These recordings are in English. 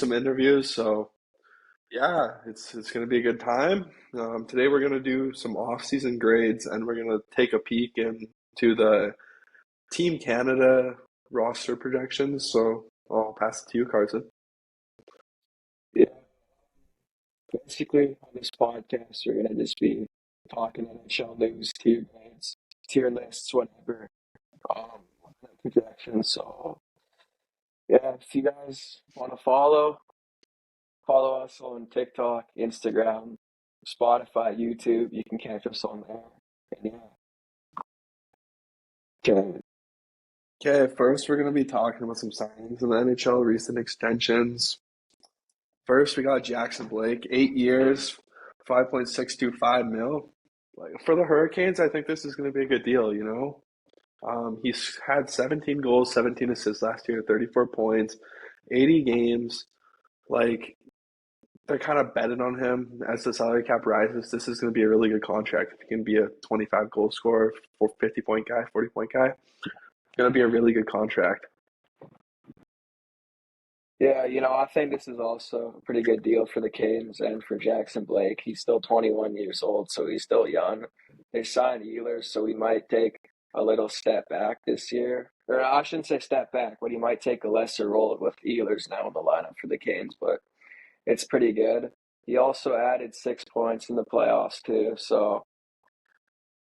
some interviews. So yeah, it's gonna be a good time. Today we're gonna do some off-season grades, and we're gonna take a peek into the Team Canada roster projections. So I'll pass it to you, Carson. Yeah, basically on this podcast, we're gonna just be talking NHL news, tier grades, tier lists, whatever, projections. So yeah, if you guys want to follow us on TikTok, Instagram, Spotify, YouTube. You can catch us on there. And yeah, okay, Okay, first we're gonna be talking about some signings in the NHL, recent extensions. First, we got Jackson Blake, 8 years, 5.625 mil. Like for the Hurricanes, I think this is going to be a good deal. He's had 17 goals, 17 assists last year, 34 points, 80 games. Like they're kind of betting on him as the salary cap rises. This is going to be a really good contract. If he can be a 25 goal scorer, 50 point guy, 40 point guy, it's going to be a really good contract. yeah. I think this is also a pretty good deal for the Canes and for Jackson Blake. He's still 21 years old, so he's still young. They signed Ehlers, so he might take a little step back this year. Or I shouldn't say step back, but he might take a lesser role with Ehlers now in the lineup for the Canes. But it's pretty good. He also added 6 points in the playoffs too, so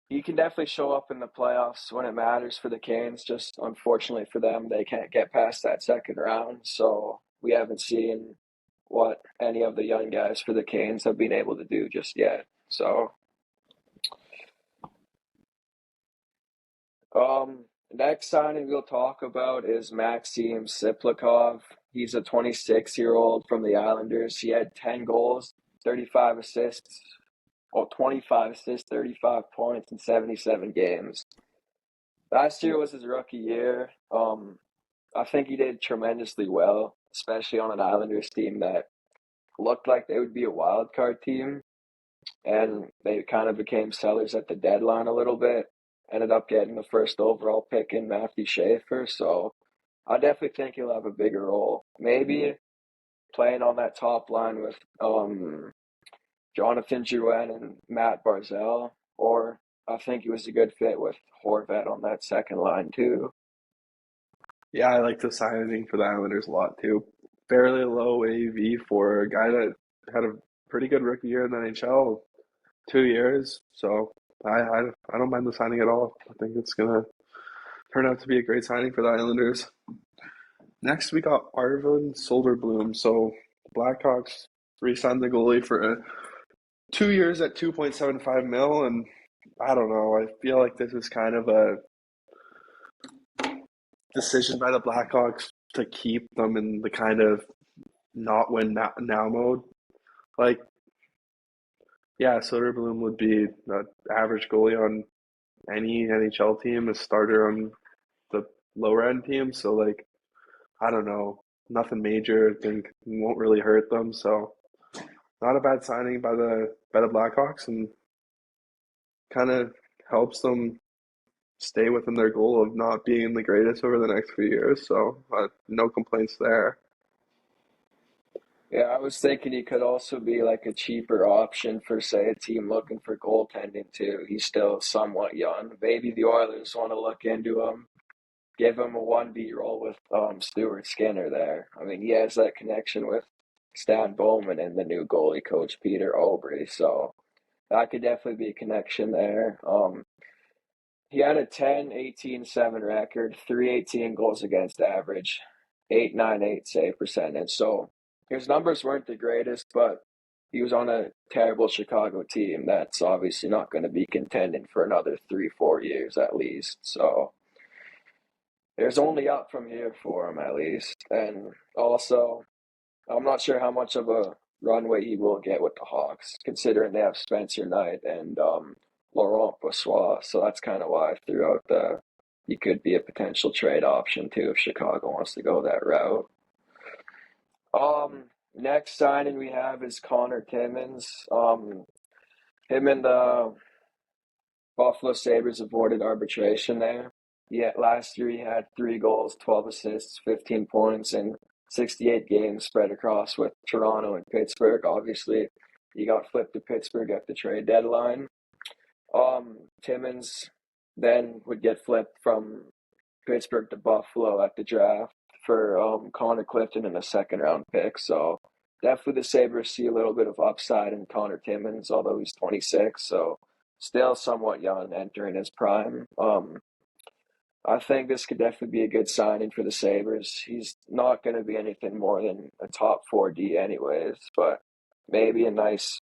he can definitely show up in the playoffs when it matters for the Canes. Just unfortunately for them, they can't get past that second round. So we haven't seen what any of the young guys for the Canes have been able to do just yet. So next signing we'll talk about is Maxim Tsyplakov. He's a 26-year-old from the Islanders. He had 10 goals, 35 assists, 25 assists, 35 points in 77 games. Last year was his rookie year. I think he did tremendously well, especially on an Islanders team that looked like they would be a wild card team, and they kind of became sellers at the deadline a little bit. Ended up getting the first overall pick in Matthew Schaefer, so I definitely think he'll have a bigger role. Maybe playing on that top line with Jonathan Drouin and Matt Barzal, or I think he was a good fit with Horvat on that second line too. Yeah, I like the signing for the Islanders a lot too. Fairly low AV for a guy that had a pretty good rookie year in the NHL, 2 years. So I don't mind the signing at all. I think it's gonna turn out to be a great signing for the Islanders. Next, we got Arvid Soderblom. So the Blackhawks re-signed the goalie for 2 years at 2.75 mil, and I don't know. I feel like this is kind of a decision by the Blackhawks to keep them in the kind of not win now mode. Like, yeah, Soderblom would be the average goalie on any NHL team, a starter on the lower end team. So, like, I don't know, nothing major. I think won't really hurt them. So, not a bad signing by the Blackhawks, and kind of helps them stay within their goal of not being the greatest over the next few years. So, no complaints there. Yeah, I was thinking he could also be like a cheaper option for, say, a team looking for goaltending too. He's still somewhat young. Maybe the Oilers want to look into him, give him a 1B role with Stuart Skinner there. I mean, he has that connection with Stan Bowman and the new goalie coach Peter Obrey, so that could definitely be a connection there. He had a 10-18-7 record, 318 goals against average, 898 save percentage. So his numbers weren't the greatest, but he was on a terrible Chicago team that's obviously not going to be contending for another 3-4 years at least. So there's only up from here for him at least. And also, I'm not sure how much of a runway he will get with the Hawks, considering they have Spencer Knight and Laurent Brossoit. So that's kind of why I threw out the he could be a potential trade option too if Chicago wants to go that route. Next signing we have is Conor Timmins. Him and the Buffalo Sabres avoided arbitration there. Yeah, last year he had 3 goals, 12 assists, 15 points in 68 games spread across with Toronto and Pittsburgh. Obviously, he got flipped to Pittsburgh at the trade deadline. Timmins then would get flipped from Pittsburgh to Buffalo at the draft for Connor Clifton and a second round pick. So definitely the Sabres see a little bit of upside in Connor Timmins, although he's 26, so still somewhat young, entering his prime. I think this could definitely be a good signing for the Sabres. He's not going to be anything more than a top 4D anyways, but maybe a nice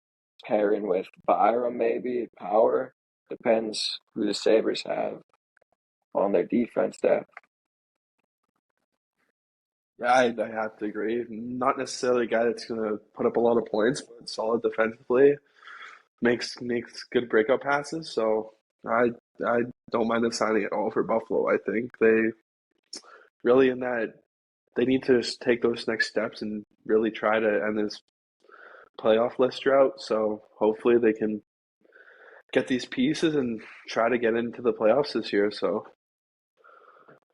pairing with Byram, maybe Power. Depends who the Sabres have on their defense depth. Yeah, I have to agree. Not necessarily a guy that's going to put up a lot of points, but solid defensively. Makes good breakout passes. So I don't mind them signing at all for Buffalo. I think they really in that they need to just take those next steps and really try to end this playoff list drought. So hopefully they can get these pieces and try to get into the playoffs this year. So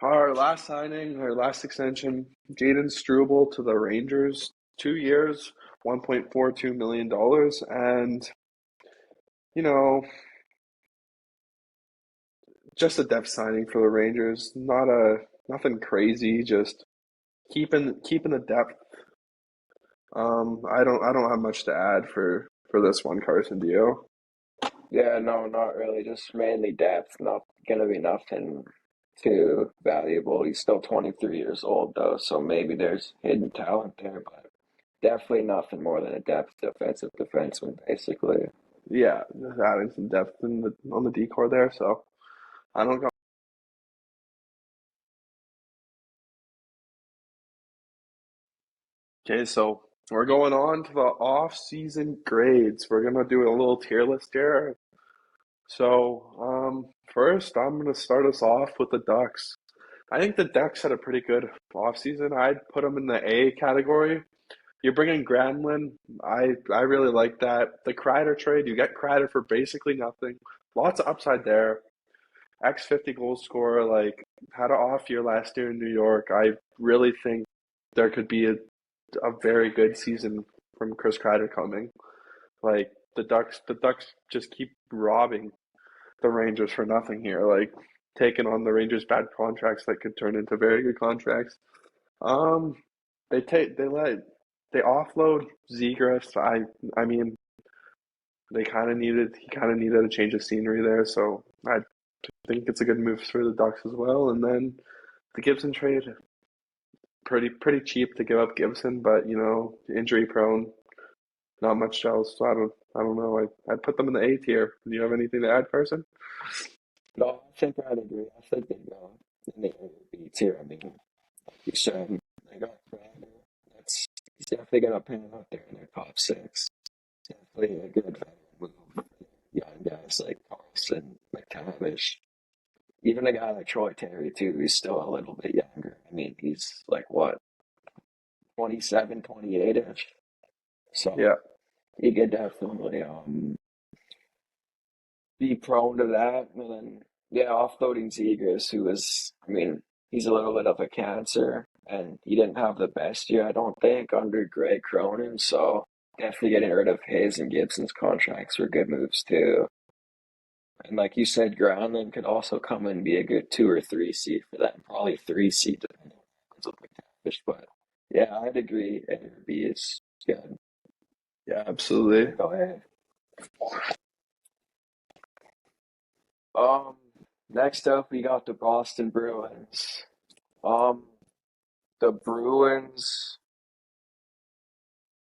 our last signing, our last extension, Jayden Struble to the Rangers, 2 years, $1.42 million, and you know, just a depth signing for the Rangers. Nothing crazy, just keeping the depth. I don't have much to add for this one, Carson. Do you? Yeah, no, not really. Just mainly depth. Not gonna be nothing too valuable. He's still 23 years old though, so maybe there's hidden talent there, but definitely nothing more than a depth defensive defenseman, basically. Yeah, just adding some depth in the on the decor there. So I don't. Okay, so we're going on to the off-season grades. We're gonna do a little tier list here. So, first, I'm gonna start us off with the Ducks. I think the Ducks had a pretty good offseason. I'd put them in the A category. You bring in Granlund. I really like that. The Kreider trade, you get Kreider for basically nothing. Lots of upside there. X50 goal scorer, like had an off year last year in New York. I really think there could be a very good season from Chris Kreider coming. Like the Ducks just keep robbing the Rangers for nothing here. Like taking on the Rangers' bad contracts that could turn into very good contracts. Um, they offload Zegras. I mean he kind of needed a change of scenery there. So I think it's a good move for the Ducks as well. And then the Gibson trade, pretty cheap to give up Gibson, but injury prone, not much else. So I don't know. I'd put them in the A tier. Do you have anything to add, Carson? No, I think I'd agree. I think they go in the B tier. I mean, like you said, they got Kreider. That's he's definitely gonna pan out there in their top six. Definitely a good veteran move. Young guys like Carlson, McTavish, even a guy like Troy Terry too. He's still a little bit younger. I mean, he's like what 27, 28 ish. So Yeah. he could definitely be prone to that. And then yeah, offloading Zegras, who was I mean, he's a little bit of a cancer and he didn't have the best year, I don't think, under Greg Cronin. So definitely getting rid of his and Gibson's contracts were good moves too. And like you said, Granlund could also come and be a good 2 or 3 seed for them. Probably 3 seed depending on what happens with McTavish. But yeah, I'd agree. A or B is good. Yeah, absolutely. Go ahead. Um, Next up we got the Boston Bruins. Um, the Bruins,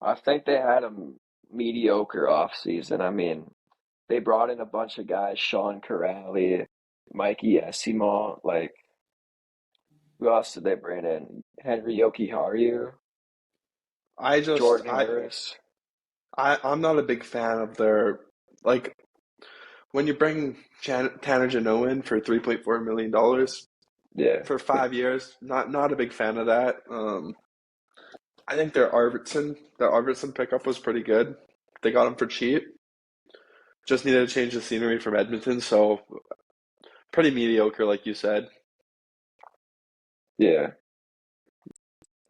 I think they had a mediocre offseason. I mean, they brought in a bunch of guys, Sean Corrali, Mikey Esimo, like who else did they bring in? Henry Yokiharu, I just Jordan Harris. I'm not a big fan of their like when you bring Tanner Jeannot in for $3.4 million Yeah, for 5 years. Not a big fan of that. I think their Arvidsson pickup was pretty good. They got him for cheap. Just needed to change the scenery from Edmonton, so pretty mediocre, like you said. yeah.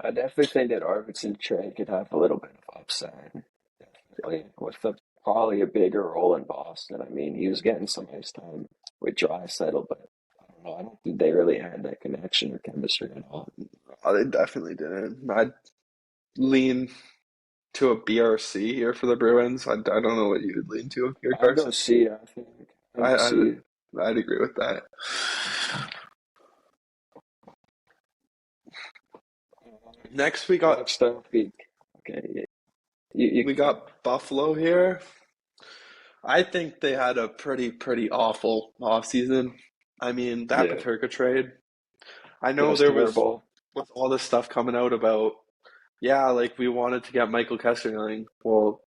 I definitely think that Arvidsson trade could have a little bit of upside. Definitely. With probably a bigger role in Boston. I mean, he was getting some ice time with Draisaitl, but I don't know. I don't think they really had that connection or chemistry at all. Oh, they definitely didn't. I'd lean to a BRC here for the Bruins. I don't know what you would lean to here, I'd go Carson. C, I think. I'd I, go I C. I'd agree with that. Next, Next up, okay, you we got Buffalo here. I think they had a pretty awful offseason. I mean, that yeah, Paterka trade. I it know was there was terrible. with all this stuff coming out about, yeah, like we wanted to get Michael Kesselring. Well,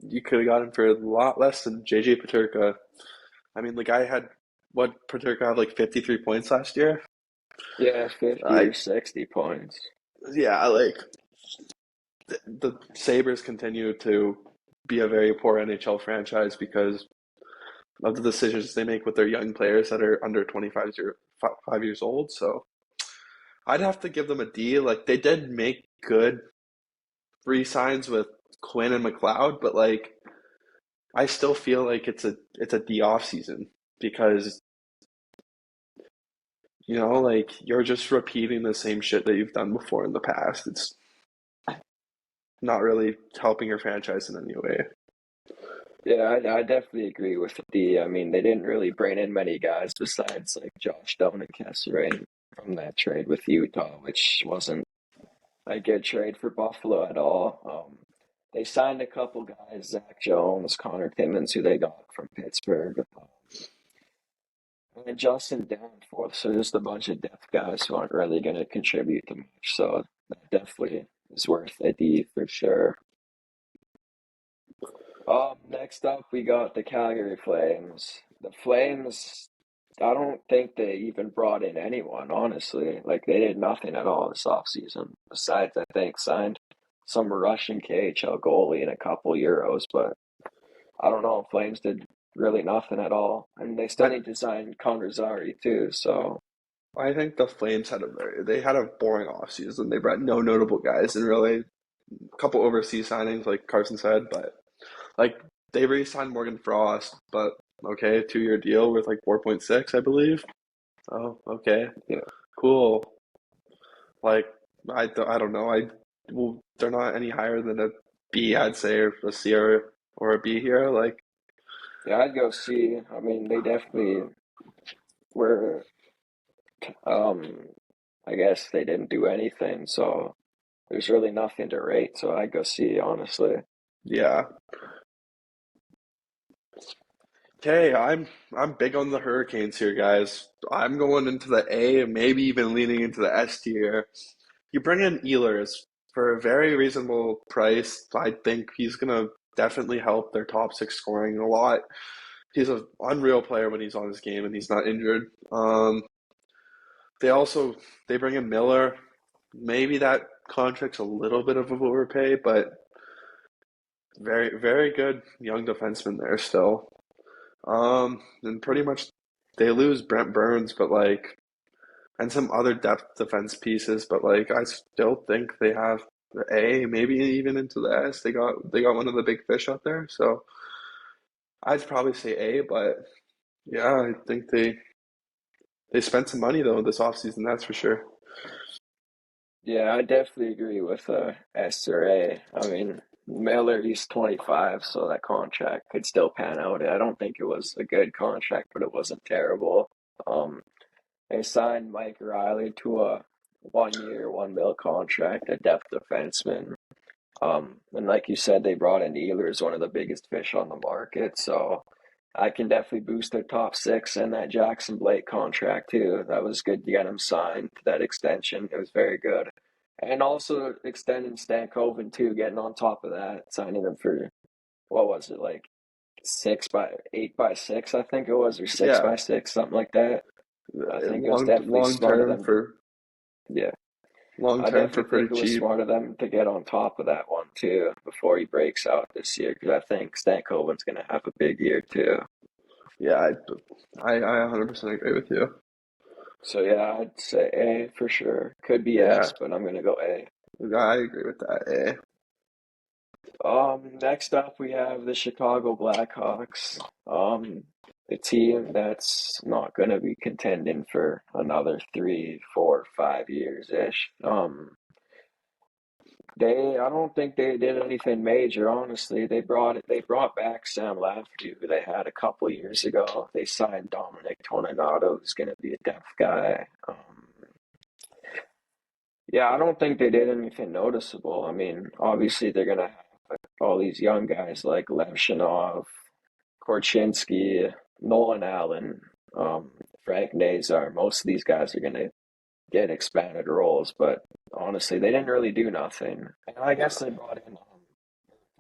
you could have got him for a lot less than JJ Paterka. I mean, the guy had what Paterka had like 53 points last year. Yeah, 50 I or 60 points. yeah, like the Sabres continue to be a very poor NHL franchise because of the decisions they make with their young players that are under 5 years old. So I'd have to give them a D. Like they did make good re-signs with Quinn and McLeod, but like I still feel like it's a D off season because like you're just repeating the same shit that you've done before in the past. It's not really helping your franchise in any way. Yeah, I definitely agree with D. I mean, they didn't really bring in many guys besides like Josh Doan and Kessler from that trade with Utah, which wasn't a good trade for Buffalo at all. They signed a couple guys, Zach Jones, Conor Timmins, who they got from Pittsburgh, and then Justin Danforth. So just a bunch of depth guys who aren't really going to contribute to much. So that definitely is worth a D for sure. Next up we got the Calgary Flames. The Flames, I don't think they even brought in anyone, honestly. Like they did nothing at all this offseason. Besides, I think signed some Russian KHL goalie and a couple Euros, but I don't know. Flames did really nothing at all. And they still I need to sign Conor Zary too, so I think the Flames they had a boring offseason. They brought no notable guys and really a couple overseas signings like Carson said, but like they re-signed Morgan Frost, but okay, 2-year deal with like 4.6, I believe. Oh, okay, yeah. cool. Like I don't know. They're not any higher than a B, I'd say, or a C or a B here. Like Yeah, I'd go C. I mean, they definitely were um I guess they didn't do anything, so there's really nothing to rate, so I'd go C, honestly. yeah. Okay, I'm big on the Hurricanes here, guys. I'm going into the A, maybe even leaning into the S tier. You bring in Ehlers for a very reasonable price. I think he's gonna definitely help their top six scoring a lot. He's an unreal player when he's on his game and he's not injured. They also they bring in Miller. Maybe that contract's a little bit of a overpay, but very good young defenseman there still. And pretty much they lose Brent Burns, but like and some other depth defense pieces, but like I still think they have the A, maybe even into the S. They got one of the big fish out there, so I'd probably say A, but yeah, I think they spent some money though this offseason, that's for sure. Yeah, I definitely agree with S or A. I mean, Miller, he's 25, so that contract could still pan out. I don't think it was a good contract, but it wasn't terrible. Um, they signed Mike Riley to a 1 year, 1 mil contract, a depth defenseman. And like you said, they brought in Ehlers, one of the biggest fish on the market. So I can definitely boost their top six and that Jackson Blake contract too. That was good to get him signed to that extension. It was very good. And also extending Stankoven too, getting on top of that, signing him for what was it, like 8 by 6, I think it was, or six Yeah, by six, something like that. I think it was long definitely long smart of term them to, for yeah. long I term for definitely think pretty it was cheap. smart of them to get on top of that one too before he breaks out this year because I think Stankoven's going to have a big year too. Yeah, I 100% agree with you. So yeah, I'd say A for sure. Could be Yeah, S, but I'm gonna go A. I agree with that. Eh. Next up we have the Chicago Blackhawks. The team that's not gonna be contending for another 3, 4, 5 years ish. I don't think they did anything major, honestly. They brought back Sam Lafferty, who they had a couple years ago. They signed Dominic Toninato, who's gonna be a depth guy. Yeah, I don't think they did anything noticeable. I mean, obviously they're gonna have all these young guys like Levshinov, Korchinski, Nolan Allen, um, Frank Nazar. Most of these guys are gonna get expanded roles, but honestly, they didn't really do nothing. And I guess they brought in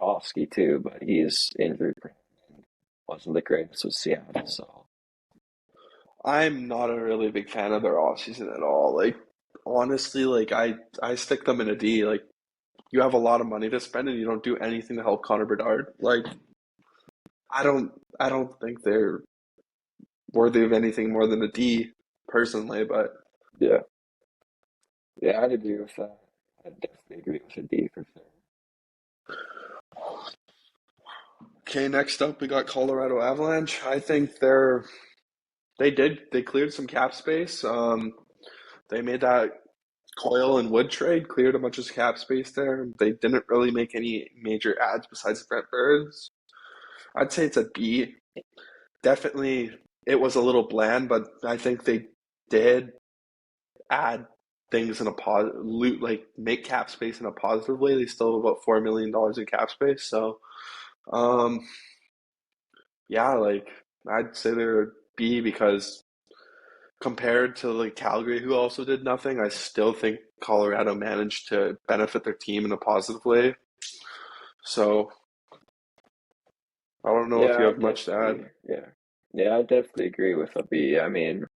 Kowski too, but he's injured and wasn't the greatest with Seattle. So I'm not a really big fan of their offseason at all. Like honestly, like I stick them in a D. Like you have a lot of money to spend and you don't do anything to help Connor Bedard. Like I don't think they're worthy of anything more than a D personally, but yeah, yeah, I'd agree with that. I'd definitely agree with a D for sure. okay, next up we got Colorado Avalanche. I think they cleared some cap space. They made that Coyle and Wood trade, cleared a bunch of cap space there. They didn't really make any major ads besides Brent Burns. I'd say it's a B. Definitely, it was a little bland, but I think they did add things in a positive, like make cap space in a positive way. They still have about $4 million in cap space, so um, yeah, like I'd say they're a B because compared to like Calgary, who also did nothing, I still think Colorado managed to benefit their team in a positive way. So I don't know if you Yeah, I have much to add. definitely, yeah, yeah, I definitely agree with a B. I mean,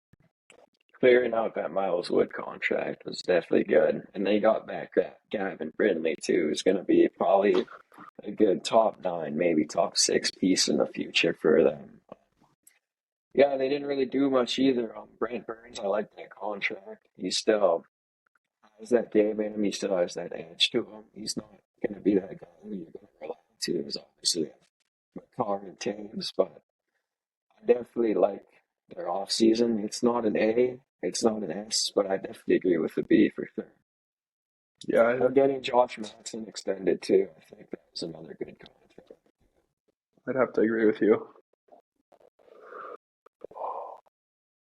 clearing out that Miles Wood contract was definitely good, and they got back Gavin Brindley too, who's going to be probably a good top 9, maybe top 6 piece in the future for them. Yeah, they didn't really do much either. Brent Burns, I like that contract. He still has that game in him. He still has that edge to him. He's not going to be that guy who you're going to rely on to. Is obviously McCarr and Taves, but I definitely like their off season. It's not an A, it's not an S, but I definitely agree with the B for sure. Yeah, I'm getting Josh Maxim extended too. I think that was another good contract. I'd have to agree with you.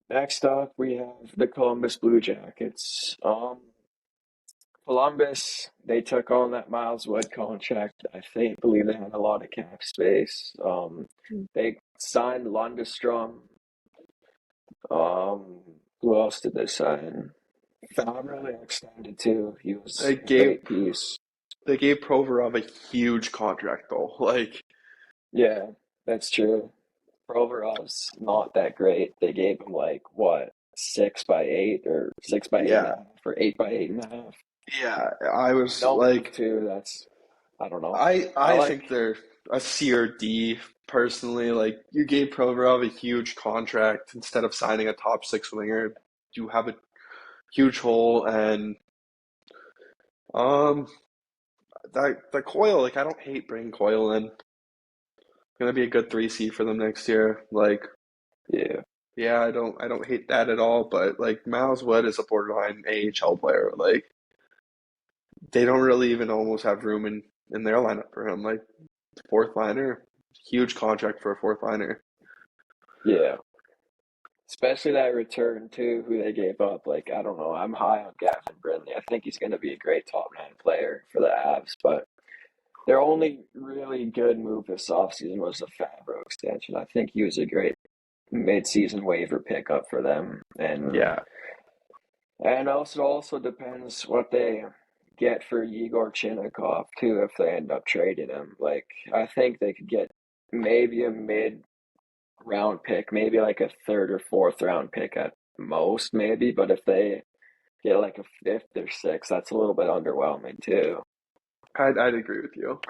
Next up, we have the Columbus Blue Jackets. Columbus, they took on that Miles Wood contract. Believe they had a lot of cap space. They signed Lundestrom. Um, who else did they sign? Fowler they extended too. He was They a gave great piece. they gave Provorov a huge contract though. Like Yeah, that's true. Provorov's not that great. They gave him like what 6 by 8 or 6 by 8 and a yeah, half or 8 by 8 and a half. yeah. I was Nolan like too. That's I don't know. I I I like think they're a C or D personally. Like you gave Provorov a huge contract instead of signing a top six winger. You have a huge hole and um that the Coyle, like I don't hate bringing Coyle in. Gonna be a good 3C for them next year. Like yeah yeah, I don't hate that at all, but like Miles Wood is a borderline AHL player. Like they don't really even almost have room in their lineup for him. Like fourth liner, huge contract for a fourth liner. yeah. Especially that return too, who they gave up. Like I don't know. I'm high on Gavin Brindley. I think he's going to be a great top 9 player for the Avs, but their only really good move this offseason was the Fabro extension. I think he was a great mid-season waiver pickup for them, Yeah, and also depends what they get for Igor Chinnikov too if they end up trading him. Like I think they could get maybe a mid-round pick, maybe like a third or fourth round pick at most, maybe. But if they get like a fifth or sixth, that's a little bit underwhelming too. I'd agree with you.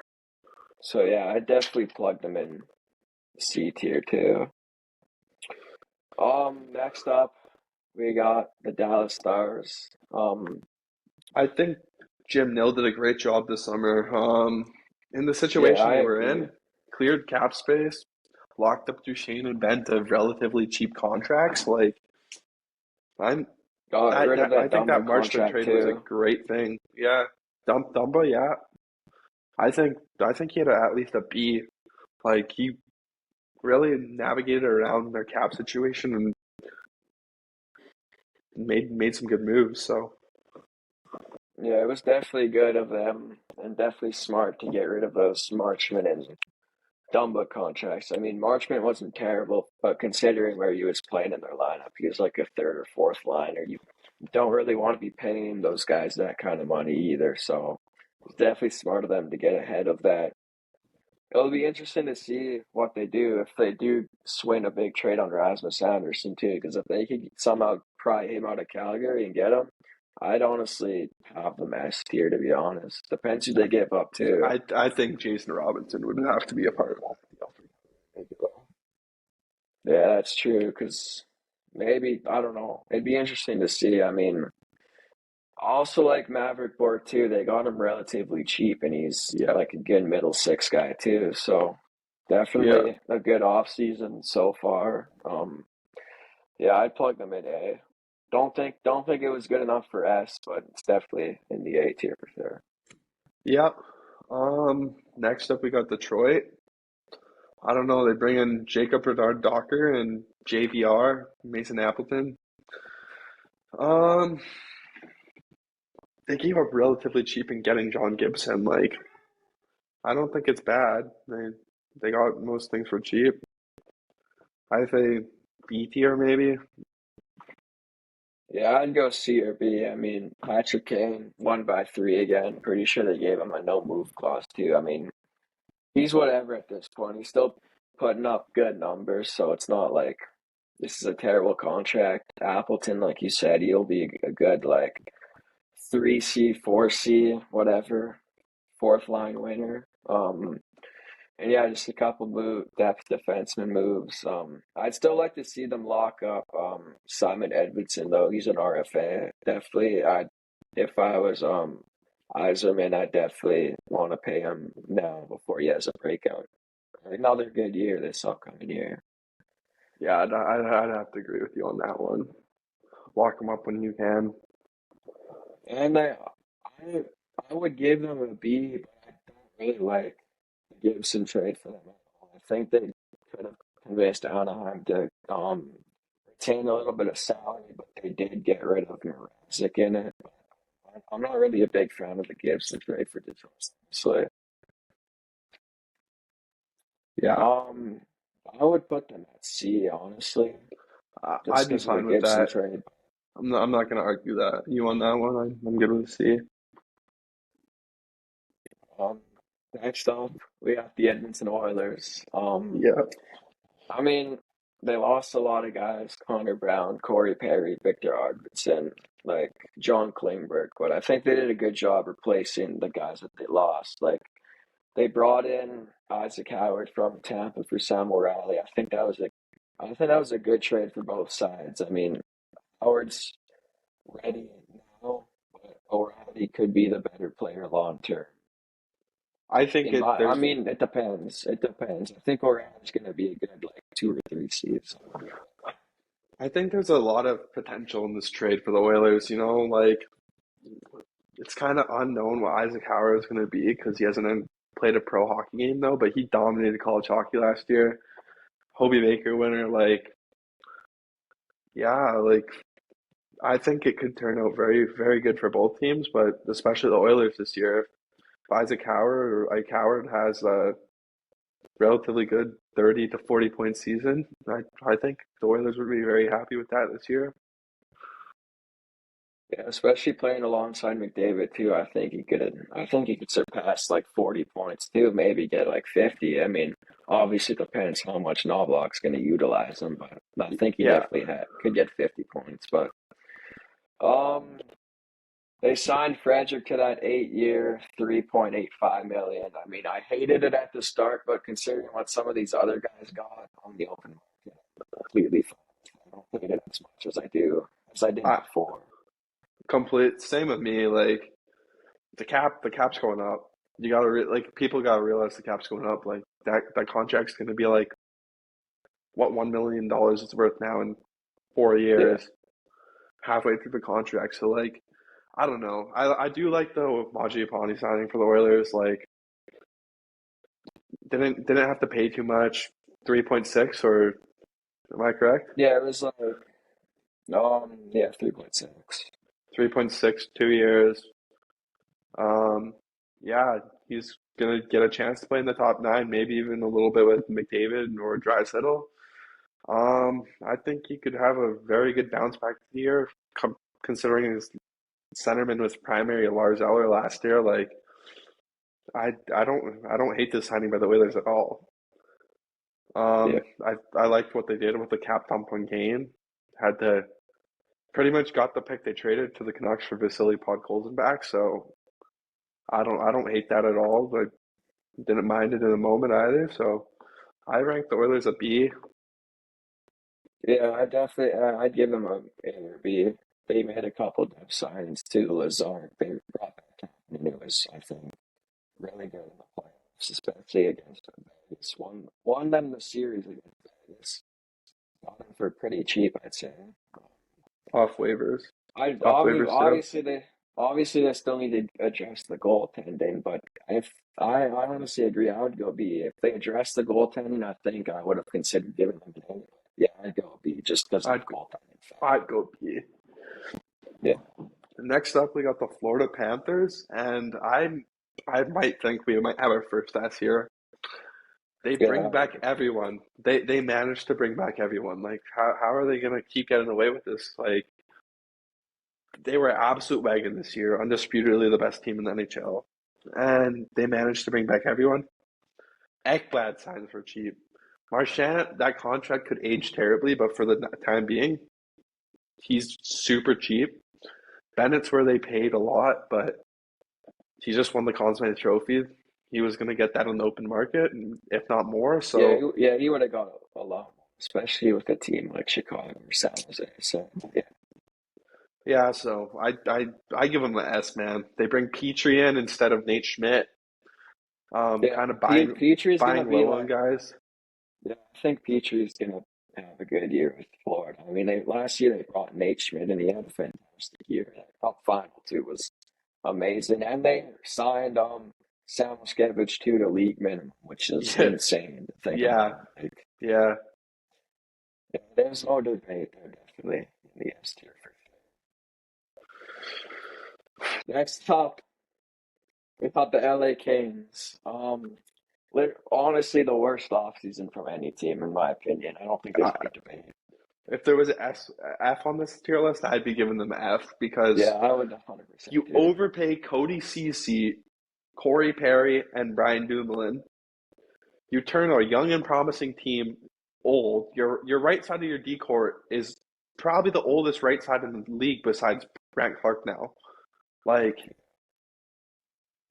So yeah, I definitely plugged them in C tier too. Next up, we got the Dallas Stars. I think Jim Nill did a great job this summer. In the Yeah, situation I they were agree. in, cleared cap space, locked up Duchesne and Bent of relatively cheap contracts. Like I'm Got rid of I that think that Dumba Marchment contract trade was a too. great thing. Yeah, Dumba, yeah. I think he had at least a B. Like he really navigated around their cap situation and made some good moves. So Yeah, it was definitely good of them and definitely smart to get rid of those Marchman and Dumba contracts. I mean, Marchman wasn't terrible, but considering where he was playing in their lineup, he was like a third or fourth liner. You don't really want to be paying those guys that kind of money either. So it's definitely smart of them to get ahead of that. It'll be interesting to see what they do if they do swing a big trade on Rasmus Anderson too, because if they could somehow pry him out of Calgary and get him, I'd honestly have them S tier to be honest. Depends who they give up too. I think Jason Robinson would have to be a part of that deal. Yeah, that's true. Because maybe I don't know. It'd be interesting to see. I mean, I also like Maverick Board too. They got him relatively cheap, and he's Yeah, like a good middle six guy too. So yeah, definitely a good off season so far. Yeah, I'd plug them in A. Don't think it was good enough for S, but it's definitely in the A tier for sure. yeah. Next up we got Detroit. I don't know. They bring in Jacob Bernard Docker and JVR Mason Appleton. Um, they gave up relatively cheap in getting John Gibson. Like I don't think it's bad. They got most things for cheap. I say B tier maybe. Yeah, I'd go C or B. I mean, Patrick Kane won by 3 again. Pretty sure they gave him a no move clause too. I mean, he's whatever at this point. He's still putting up good numbers, so it's not like this is a terrible contract. Appleton, like you said, he'll be a good like 3C, 4C, whatever, fourth line winner. And yeah, just a couple depth defenseman moves. I'd still like to see them lock up Simon Edvidson though. He's an RFA. Definitely, I if I was Yzerman, I definitely want to pay him now before he has a breakout. Another good year this upcoming year. Yeah, I'd have to agree with you on that one. Lock them up when you can. And I, I would give them a B, but I don't really like the Gibson trade for them at all. I think they could have convinced Anaheim to retain a little bit of salary, but they did get rid of Mrazek in it. I'm not really a big fan of the Gibson trade for Detroit. So Yeah, um, I would put them at C, honestly, just I'd be because of the fine with Gibson that. trade. I'm not gonna argue that. You on that one? I'm good with a C. Um, Next up, we got the Edmonton Oilers. Yeah, I mean, they lost a lot of guys: Connor Brown, Corey Perry, Victor Arvidsson, like John Klingberg. But I think they did a good job replacing the guys that they lost. Like they brought in Isaac Howard from Tampa for Sam O'Reilly. I think that was a good trade for both sides. I mean, Howard's ready now, but O'Reilly could be the better player long term. I think I there's mean, it depends. It depends. I think O'Reilly's going to be a good like 2 or 3 seasons. I think there's a lot of potential in this trade for the Oilers. You know, like it's kind of unknown what Isaac Howard is going to be because he hasn't played a pro hockey game though. But he dominated college hockey last year. Hobie Baker winner. Like, yeah, like I think it could turn out very good for both teams, but especially the Oilers this year. If Isaac Howard or Ike Howard has a relatively good 30 to 40 point season, I think the Oilers would be very happy with that this year. Yeah, especially playing alongside McDavid too. I think he could surpass like 40 points too. Maybe get like 50. I mean, obviously it depends how much Knobloch's going to utilize him, but I think he Yeah, definitely could get 50 points. But um, they signed Frederick to that 8 year, 3.85 million. I mean, I hated it at the start, but considering what some of these other guys got on the open market, I'm completely fine. I don't hate it as much as I do as I did I before. complete same with me. Like the cap's going up. You gotta like people gotta realize the cap's going up. Like that contract's gonna be like what $1 million it's worth now in four Yeah, years, halfway through the contract. So like I don't know. I do like the Mangiapane signing for the Oilers. Like didn't have to pay too much. 3.6 or am I correct? yeah, it was like yeah, 3.6. 3.6, 2 years. Yeah, he's gonna get a chance to play in the top nine, maybe even a little bit with McDavid or Draisaitl. I think he could have a very good bounce back year, considering his centerman was primary Lars Eller last year. Like, I don't hate this signing by the Oilers at all. Yeah, I liked what they did with the cap dump on Kane. Had to pretty much got the pick they traded to the Canucks for Vasily Podkolzin back. So I don't hate that at all. But didn't mind it in the moment either. So I rank the Oilers a B. yeah, I definitely, I'd give them A or B. They made a couple depth signings too. Lazard, they brought back, and it was, I think, really good in the playoffs, especially against the Vegas. Won them the series against Vegas. Got them for pretty cheap, I'd say. Off waivers. I Off waivers too. obviously they still need to address the goaltending, but if I honestly agree, I would go B. If they address the goaltending, I think I would have considered giving them an A. Yeah, I'd go B just because of the I'd goaltending factor. I'd go B. Yeah, Next up, we got the Florida Panthers, and I might think we might have our first S here. They bring yeah, back everyone. They managed to bring back everyone. Like how are they gonna keep getting away with this? Like they were absolute wagon this year, undisputedly the best team in the NHL, and they managed to bring back everyone. Ekblad signs for cheap. Marchand, that contract could age terribly, but for the time being, he's super cheap. Bennett's where they paid a lot, but he just won the Conn Smythe Trophy. He was going to get that on the open market, if not more. yeah, So, yeah. He would have got a lot more, especially with a team like Chicago or San Jose. So yeah, yeah, so I give him an S, man. They bring Petrie in instead of Nate Schmidt. yeah. Kind of buying Petry's gonna buying be low on like. guys. Yeah, I think Petry's gonna have a good year with Florida. I mean, last year they brought Nate Schmidt and he had a fantastic year. That cup final too was amazing, and they signed Samoskevich too to league minimum, which is Yeah, insane to think yeah, about. Like, yeah. yeah, there's no debate. They're definitely in the S tier for sure. Next up, we got the LA Kings. Honestly, the worst offseason from any team, in my opinion. I don't think there's Uh, any debate. if there was an F on this tier list, I'd be giving them F Yeah, because I would 100% you too. overpay Cody Ceci, Corey Perry, and Brian Dumoulin. You turn a young and promising team old. Your right side of your D court is probably the oldest right side in the league besides Grant Clark now. Like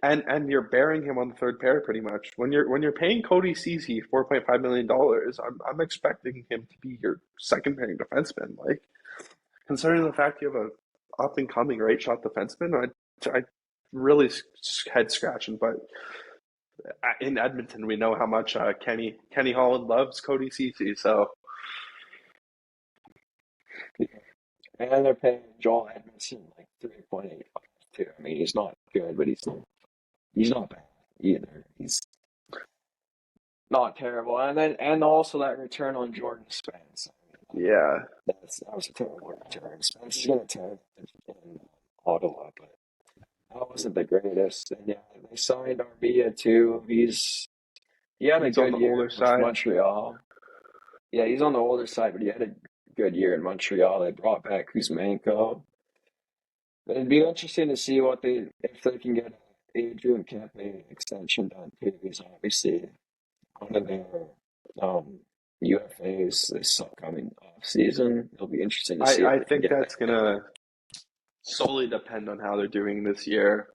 and you're bearing him on the third pair pretty much. When you're paying Cody Ceci $4.5 million, I'm expecting him to be your second pairing defenseman. Like considering the fact you have a up and coming right shot defenseman, I really head scratching. But in Edmonton, we know how much Kenny Holland loves Cody Ceci. So And they're paying Joel Edmondson like 3.85 too. I mean, he's not good, but he's not bad either. He's not terrible. And also that return on Jordan Spence. I mean, yeah, that was a terrible return. Spence is gonna tear it in Ottawa, but that wasn't the greatest. And yeah, they signed Armia too. He had a he's on good the year older with side. Montreal. Yeah, he's on the older side, but he had a good year in Montreal. They brought back Kuzmenko. But it'd be interesting to see if they can get Adrian Kempe extension done too. Because obviously one of their um, UFAs this upcoming off season. It'll be interesting to see if I they can think get that's that done. gonna solely depend on how they're doing this year.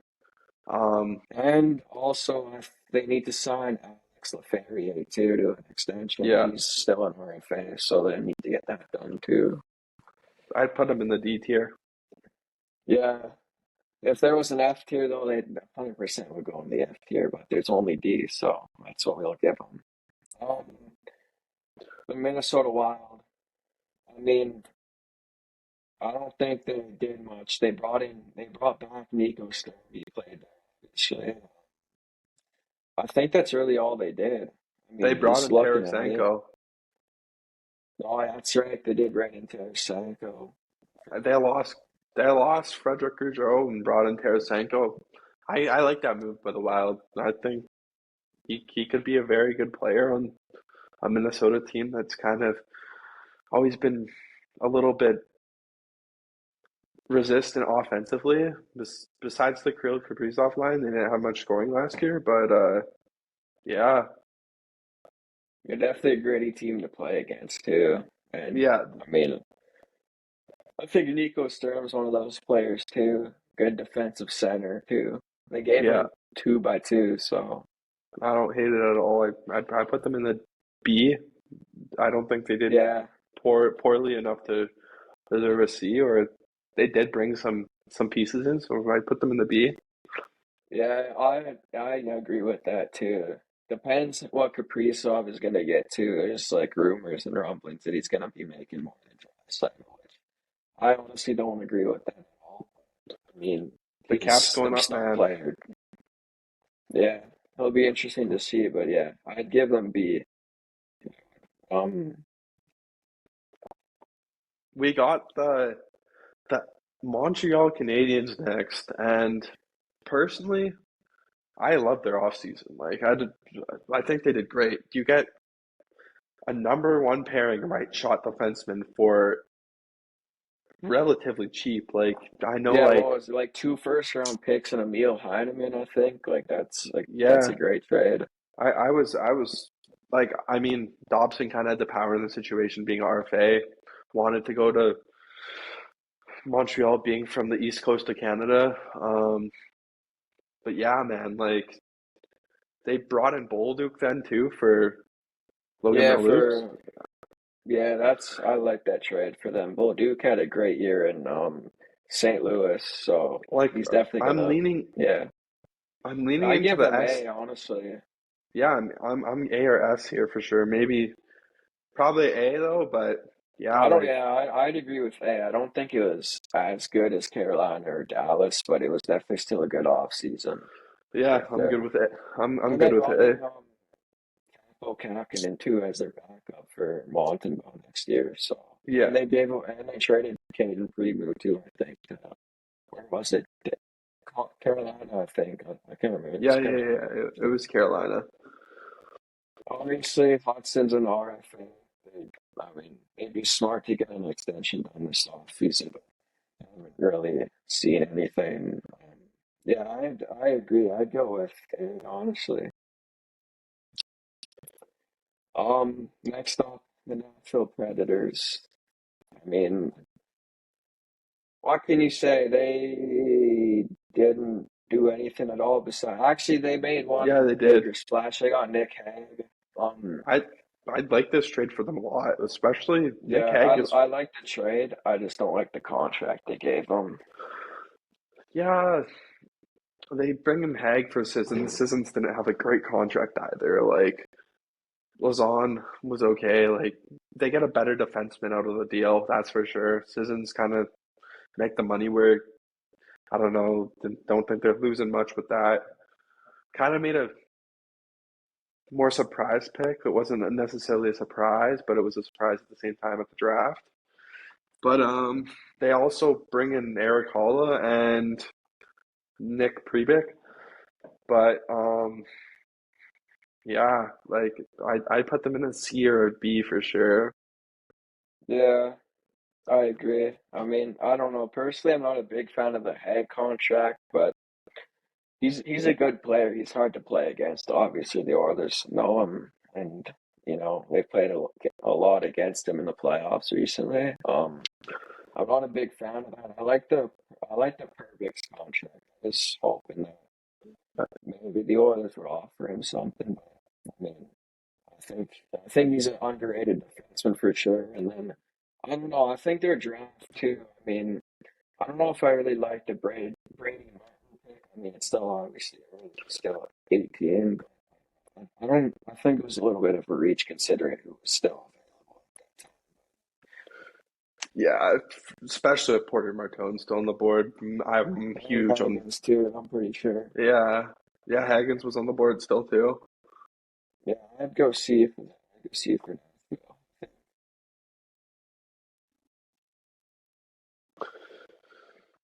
Um, And also, if they need to sign Alex Leferrier too to an extension, yeah, he's still an RFA, so they need to get that done too. I'd put him in the D tier. Yeah. If there was an F tier, though, they 100% would go in the F tier, but there's only D, so that's what we'll give them. Um, the Minnesota Wild. I mean, I don't think they did much. They brought back Nico Sturm. He played this year. I think that's really all they did. I They mean, brought just in looking at it. Tarasenko. Oh, that's right. They did right into Psycho. They lost they lost Frederick Gaudreau and brought in Tarasenko. I like that move by the Wild. I think he could be a very good player on a Minnesota team that's kind of always been a little bit resistant offensively. Besides the Kirill Kaprizov line, they didn't have much scoring last year, but yeah, You're definitely a gritty team to play against too. And yeah, I mean, I think Nico Sturm's one of those players too. Good defensive center too. They gave yeah. him 2x2, so I don't hate it at all. I put them in the B. I don't think they did yeah, poorly enough to deserve a C, or they did bring some pieces in, so I put them in the B. yeah. I agree with that too. Depends what Kaprizov is gonna get too. There's like rumors and rumblings that he's gonna be making more than Draisaitl, which I honestly don't agree with that at all. I mean, The cap's he's going their up, star man. player. Yeah, it'll be interesting to see, but yeah, I'd give them B. Um, We got the Montreal Canadiens next, and personally, I love their offseason. I think they did great. You get a number one pairing right shot defenseman for relatively cheap. Like I know, yeah, like what was it, like 2 first round picks and Emil Heineman, I think. That's yeah, a great trade. I was like, I mean, Dobson kind of had the power in the situation, being RFA, wanted to go to Montreal, being from the east coast of Canada. But yeah, man, like they brought in Bolduc then too for Logan Yeah, Mailloux. that's I like that trade for them. Well, Duke had a great year in St. Louis, so Like he's definitely I'm gonna leaning, yeah. I'm leaning I into give the them S. A, honestly. Yeah, I'm A or S here for sure. Maybe probably A though, but yeah, I don't like yeah, I'd agree with A. I don't think it was as good as Carolina or Dallas, but it was definitely still a good off season yeah, right I'm good there. with it. I'm And good they with brought A. in Kakinen too as their backup for Montembeau next year. So Yeah, and they traded Caden Primo too. I think where was it? Carolina, I think. I can't remember. It was Carolina. It was Carolina. Obviously, Hudson's an RFA. I mean, it'd be smart to get an extension done this offseason, but I haven't really seen anything. Yeah, I agree. I'd go with A, honestly. Next up, the Natural Predators. I mean, what can you say? They didn't do anything at all besides. Actually, they made Yeah, one they did. major splash. They got Nick Hague. I I'd like this trade for them a lot, especially Nick Yeah, Hague is. I like the trade. I just don't like the contract they gave him. Yeah, they bring him Hague for Sissons. Sissons didn't have a great contract either. Like Lazon was okay. Like they get a better defenseman out of the deal, that's for sure. Sissons kind of make the money work. I don't know. Don't think they're losing much with that. Kind of made a more surprise pick. It wasn't necessarily a surprise, but it was a surprise at the same time at the draft. But they also bring in Eric Holla and Nick Prebick. But yeah, like I put them in a C or a B for sure. Yeah, I agree. I mean, I don't know. Personally, I'm not a big fan of the Hague contract, but he's a good player. He's hard to play against. Obviously, the Oilers know him, and they played a lot against him in the playoffs recently. I'm not a big fan of that. I like the Perbix contract. I was hoping that maybe the Oilers would offer him something. But I mean, I think he's an underrated defenseman for sure. And then I don't know. I think their draft too. I mean, I don't know if I really like the Brady Martin pick. I mean, it's still obviously early, still 18. But I don't. I think it was a little bit of a reach considering it was still available at that time. Yeah, especially with Porter Martone still on the board. I'm And huge on. Higgins too. I'm pretty sure. Yeah, yeah. Higgins was on the board still too. Yeah, I'd go see for that. I'd go see for that.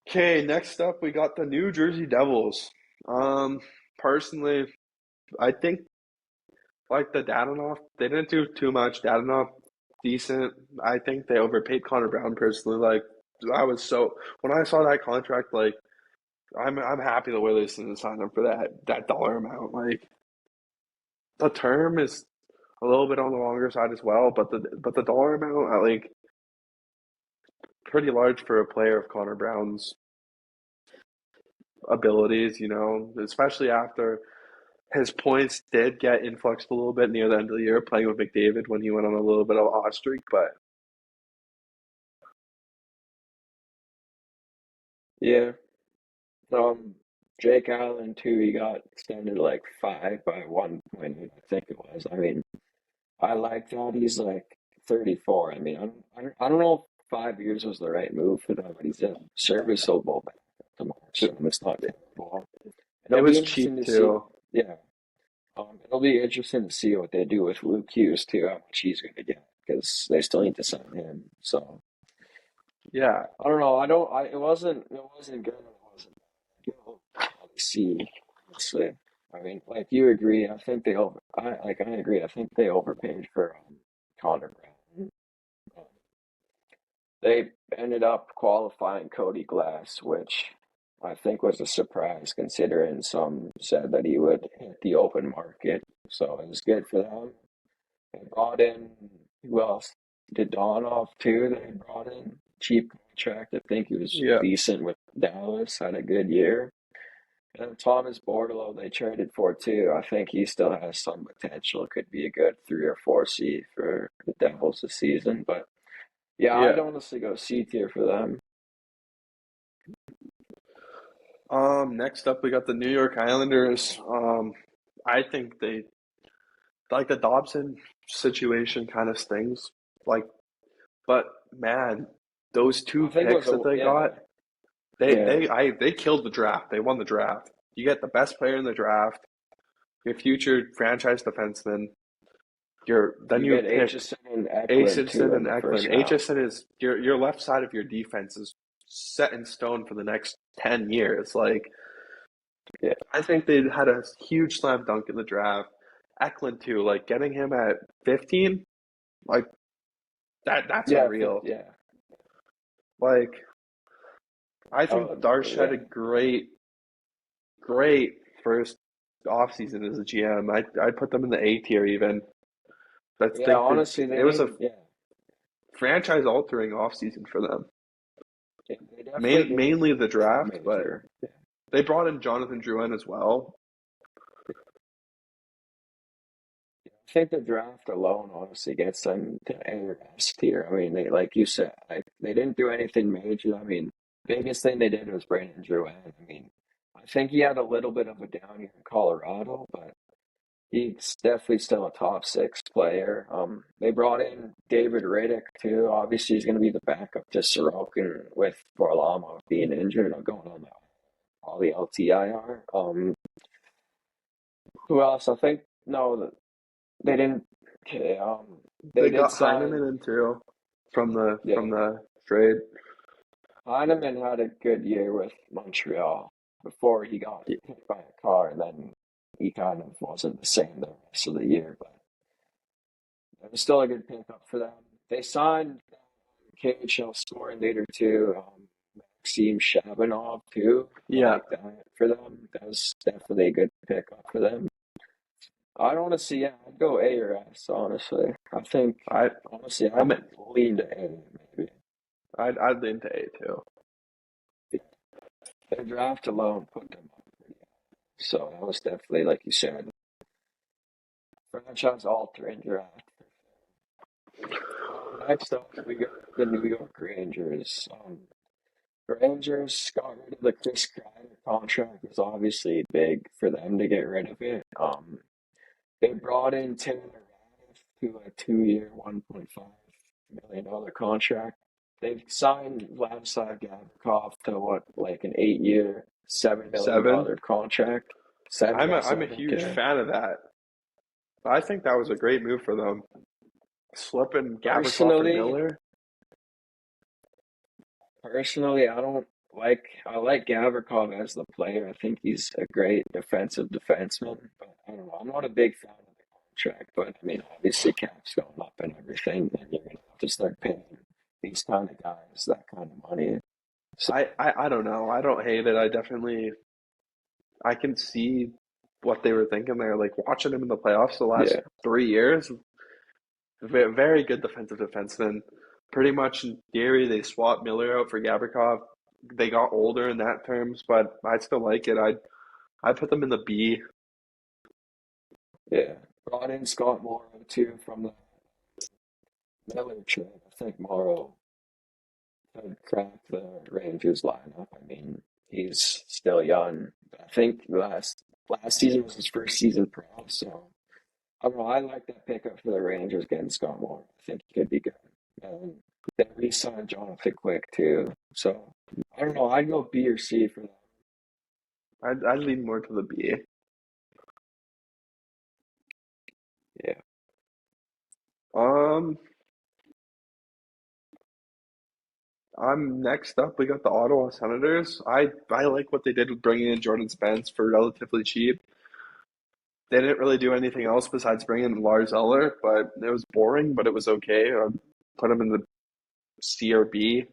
Okay, next up we got the New Jersey Devils. Um, Personally, I think like the Dadonov, they didn't do too much. Dadonov, decent. I think they overpaid Connor Brown personally. Like I was so when I saw that contract, like I'm happy the Oilers didn't sign him for that dollar amount. Like the term is a little bit on the longer side as well, but the dollar amount, I like pretty large for a player of Connor Brown's abilities. Especially after his points did get influxed a little bit near the end of the year playing with McDavid when he went on a little bit of a hot streak, but Yeah. Jake Allen too. He got extended like 5 by 1 point, I think it was. I mean, I like that. He's like 34. I mean, I don't know if 5 years was the right move for them, but he's a serviceable back at the Maxim. It's not terrible. it It'll be was interesting cheap to see. too. Yeah. It'll be interesting to see what they do with Luke Hughes too, how much he's going to get because they still need to sign him. So Yeah. I don't know. I don't. It wasn't good. It wasn't. You'll probably see. Honestly, I mean, like you agree. I think they over. I agree. I think they overpaid for Connor Brown. Um, They ended up qualifying Cody Glass, which I think was a surprise considering some said that he would hit the open market. So it was good for them. They brought in, who else? Dodonov too. They brought in cheap contract. I think he was Yeah. decent with Dallas. Had a good year. And Thomas Bordeleau they traded for too. I think he still has some potential. Could be a good 3 or 4 seed for the Devils this season. But yeah, I'd Yeah. honestly go C tier for them. Next up we got the New York Islanders. I think they like the Dobson situation kind of stings. Like, but man, those two I think it was picks a that they yeah got, they yeah. they I they killed the draft. They won the draft. You get the best player in the draft, your future franchise defenseman. Then You you get pick Aitchison and Eklund Aitchison too in and the first Eklund. round. Aitchison is your left side of your defense is set in stone for the next 10 years. Like Yeah, I think they had a huge slam dunk in the draft. Eklund too, like getting him at 15, like that's yeah, unreal. yeah. Like I think Oh, Darsh had yeah, a great first offseason as a GM. I'd put them in the A tier even. I yeah. think that Honestly, they it was need a yeah. franchise altering offseason for them. They definitely need Mainly the something draft, but major. Yeah. they brought in Jonathan Drouin as well. I think the draft alone honestly gets them to A or S tier. I mean, they like you said, like they didn't do anything major. I mean, biggest thing they did was Brandon Drouin. I mean, I think he had a little bit of a down year in Colorado, but he's definitely still a top 6 player. They brought in David Riddick too. Obviously, he's going to be the backup to Sorokin with Varlamov being injured or going on all the LTIR. Who else? I think no, they didn't. Okay, they They did got sign. Heineman in too from the Yeah, trade. Heineman had a good year with Montreal before he got hit by a car, and then he kind of wasn't the same the rest of the year. But it was still a good pickup for them. They signed KHL scoring leader too, Maxim Shabanov too. I Yeah, like that for them. That was definitely a good pickup for them. I don't want to see. Yeah, I'd go A or S. Honestly, I think I honestly I'm I'd lean to A maybe. I'd lean to A too. Their draft alone put them up pretty high. So that was definitely, like you said, franchise altering draft. Next up, we got the New York Rangers. The Rangers got rid of the Chris Kreider contract. It was obviously big for them to get rid of it. They brought in Taylor Raddysh to a 2-year, $1.5 million contract. They've signed Vladislav Gavrikov to what, like an 8-year, Seven. $7 million contract. Seven, yeah, I'm a seven. huge Okay. fan of that. I think that was a great move for them. Slipping Gavrikov for Personally, Miller. personally, I like Gavrikov as the player. I think he's a great defensive defenseman. But I don't know. I'm not a big fan of the contract, but I mean, obviously, cap's going up and everything, and you're gonna have to start paying these kind of guys that kind of money. So I don't know. I don't hate it. I can see what they were thinking there. Like watching him in the playoffs the last yeah, 3 years, very good defensive defenseman. Pretty much in theory, they swapped Miller out for Gavrikov. They got older in that terms, but I still like it. I put them in the B. yeah. Brought in Scott Morrow too from the Miller trade. I think Morrow could crack the Rangers lineup. I mean, he's still young. I think last season was his first season pro, so I don't know. I like that pickup for the Rangers getting Scott Moore. I think he could be good. And they re-signed Jonathan Quick too. So I don't know. I'd go B or C for them. I'd lean more to the B. Yeah. Um, I'm next up. We got the Ottawa Senators. I like what they did with bringing in Jordan Spence for relatively cheap. They didn't really do anything else besides bringing in Lars Eller, but it was boring, but it was okay. I'd put him in the C or B.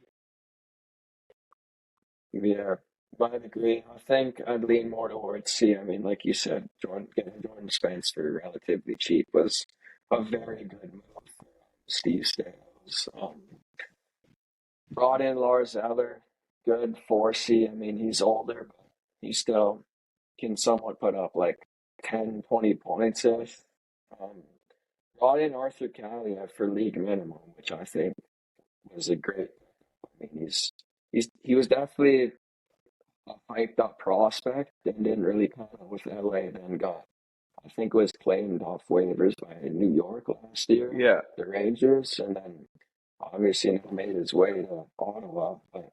Yeah. I'd agree. I think I'd lean more towards C. I mean, like you said, getting Jordan Spence for relatively cheap was a very good move for Steve Staios. Brought in Lars Eller, good 4C. I mean, he's older, but he still can somewhat put up like 10, 20 points if. Um, Brought in Arthur Kaliyev for league minimum, which I think was a great. I mean, he was definitely a hyped up prospect and didn't really pan out with LA. Then got, I think, was claimed off waivers by New York last year, Yeah, the Rangers, and then obviously made his way to Ottawa. But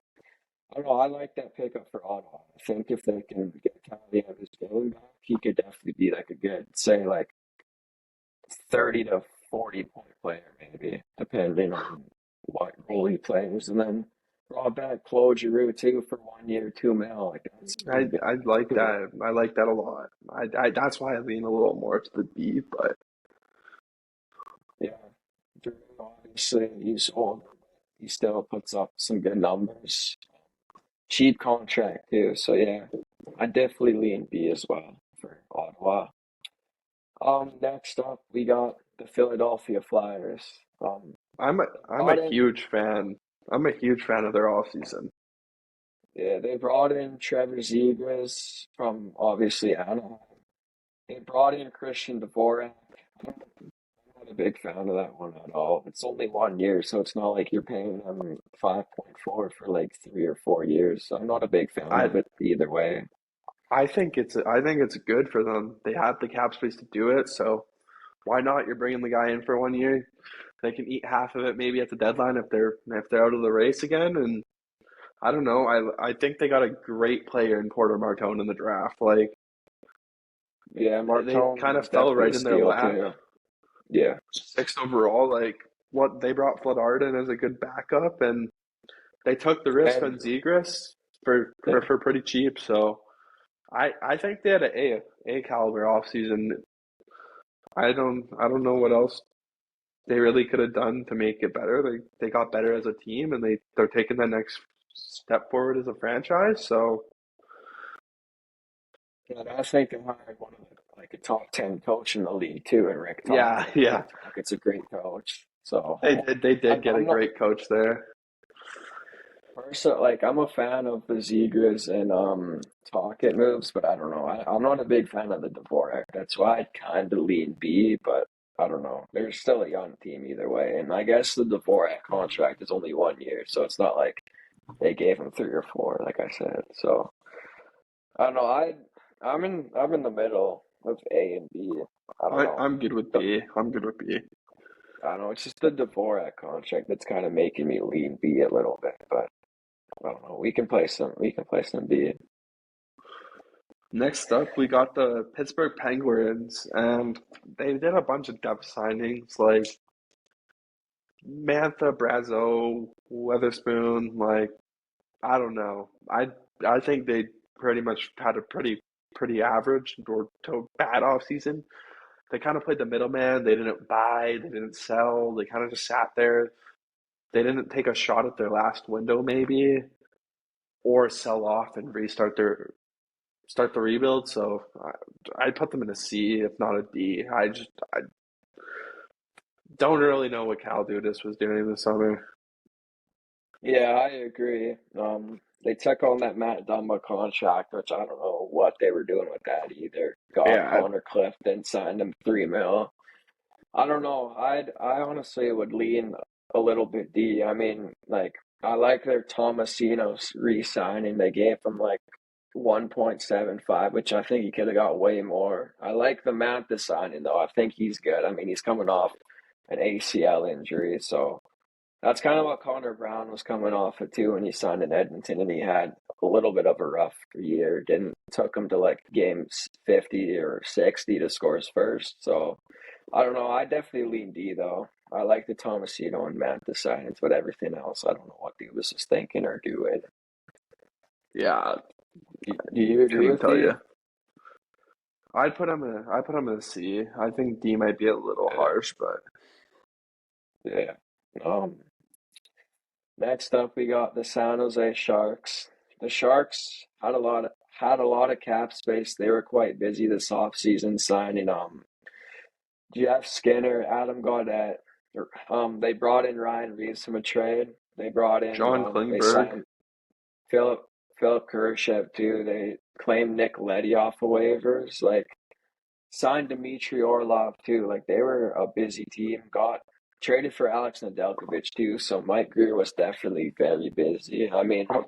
I don't know. I like that pickup for Ottawa. I think if they can get Cali out of his game back, he could definitely be like a good, say, like 30 to 40 point player, maybe, depending on what role he plays. And then brought back Claude Giroux too for 1 year, 2 mil. Like that's pretty good I like too. that. I like that a lot. That's why I lean a little more to the B, but Yeah, Giroux obviously he's old. He still puts up some good numbers. Cheap contract too. So yeah, I definitely lean B as well for Ottawa. Next up we got the Philadelphia Flyers. I'm a Brought in huge fan. I'm a huge fan of their offseason. Yeah, they brought in Trevor Zegras from obviously Anaheim. They brought in Christian Dvorak. I'm not a big fan of that one at all. It's only 1 year, so it's not like you're paying them 5.4 for like 3 or 4 years. So I'm not a big fan I of it either way. I think it's good for them. They have the cap space to do it, so why not? You're bringing the guy in for 1 year. They can eat half of it maybe at the deadline if they're out of the race again. And I don't know. I think they got a great player in Porter Martone in the draft. Like Yeah, they Martone kind was of fell definitely right a in their steal lap. too. Yeah, Sixth overall, like what they brought Flood Arden as a good backup, and they took the risk and on Zegras yeah, for pretty cheap. So I think they had an A caliber offseason. I don't know what else they really could have done to make it better. They got better as a team, and they're taking the next step forward as a franchise. So and I think they hired one of the like a top 10 coach in the league too, and Rick yeah, Tocchet. yeah, Rick Tocchet's a great coach. So they did get a I'm not great coach there. like I'm a fan of the Zegras and Tocchet moves, but I don't know. I'm not a big fan of the Dvorak. That's why I kind of lean B, but I don't know. They're still a young team either way, and I guess the Dvorak contract is only 1 year, so it's not like they gave him 3 or 4, like I said. So I don't know. I'm in the middle of A and B. I don't know. I'm good with The, B. I'm good with B. I don't know. It's just the Dvorak contract that's kind of making me lean B a little bit, but I don't know. We can play some. We can play some B. Next up, we got the Pittsburgh Penguins, and they did a bunch of depth signings like Mantha, Brazo, Weatherspoon. Like, I don't know. I think they pretty much had a pretty average or to bad off season. They kind of played the middleman. They didn't buy. They didn't sell. They kind of just sat there. They didn't take a shot at their last window, maybe, or sell off and start the rebuild. So I'd put them in a C, if not a D. I don't really know what Cal Dudis was doing this summer. Yeah, I agree. They took on that Matt Dumba contract, which I don't know what they were doing with that either. Got Yeah, Connor Clifton, signed him 3 mil. I don't know. I honestly would lean a little bit D. I mean, like I like their Tomasino's re-signing. They gave him like 1.75, which I think he could have got way more. I like the Mantha signing though. I think he's good. I mean, he's coming off an ACL injury, so that's kind of what Connor Brown was coming off of too when he signed in Edmonton, and he had a little bit of a rough year. Didn't took him to like games 50 or 60 to score his first. So I don't know. I definitely lean D though. I like the Tomasino and Mantha signings, but everything else, I don't know what Dubas is thinking or doing. yeah, Do you agree couldn't with tell D? you. I put him in a C. I think D might be a little Yeah. harsh, but Yeah. Um, Next up, we got the San Jose Sharks. The Sharks had a lot of cap space. They were quite busy this offseason signing Jeff Skinner, Adam Gaudette. They brought in Ryan Reeves from a trade. They brought in John they Klingberg, signed Philip Philip Kurashev too. They claimed Nick Leddy off of waivers. Like signed Dmitry Orlov too. Like they were a busy team. Got traded for Alex Nedeljkovic too. So Mike Greer was definitely very busy. I mean, oh,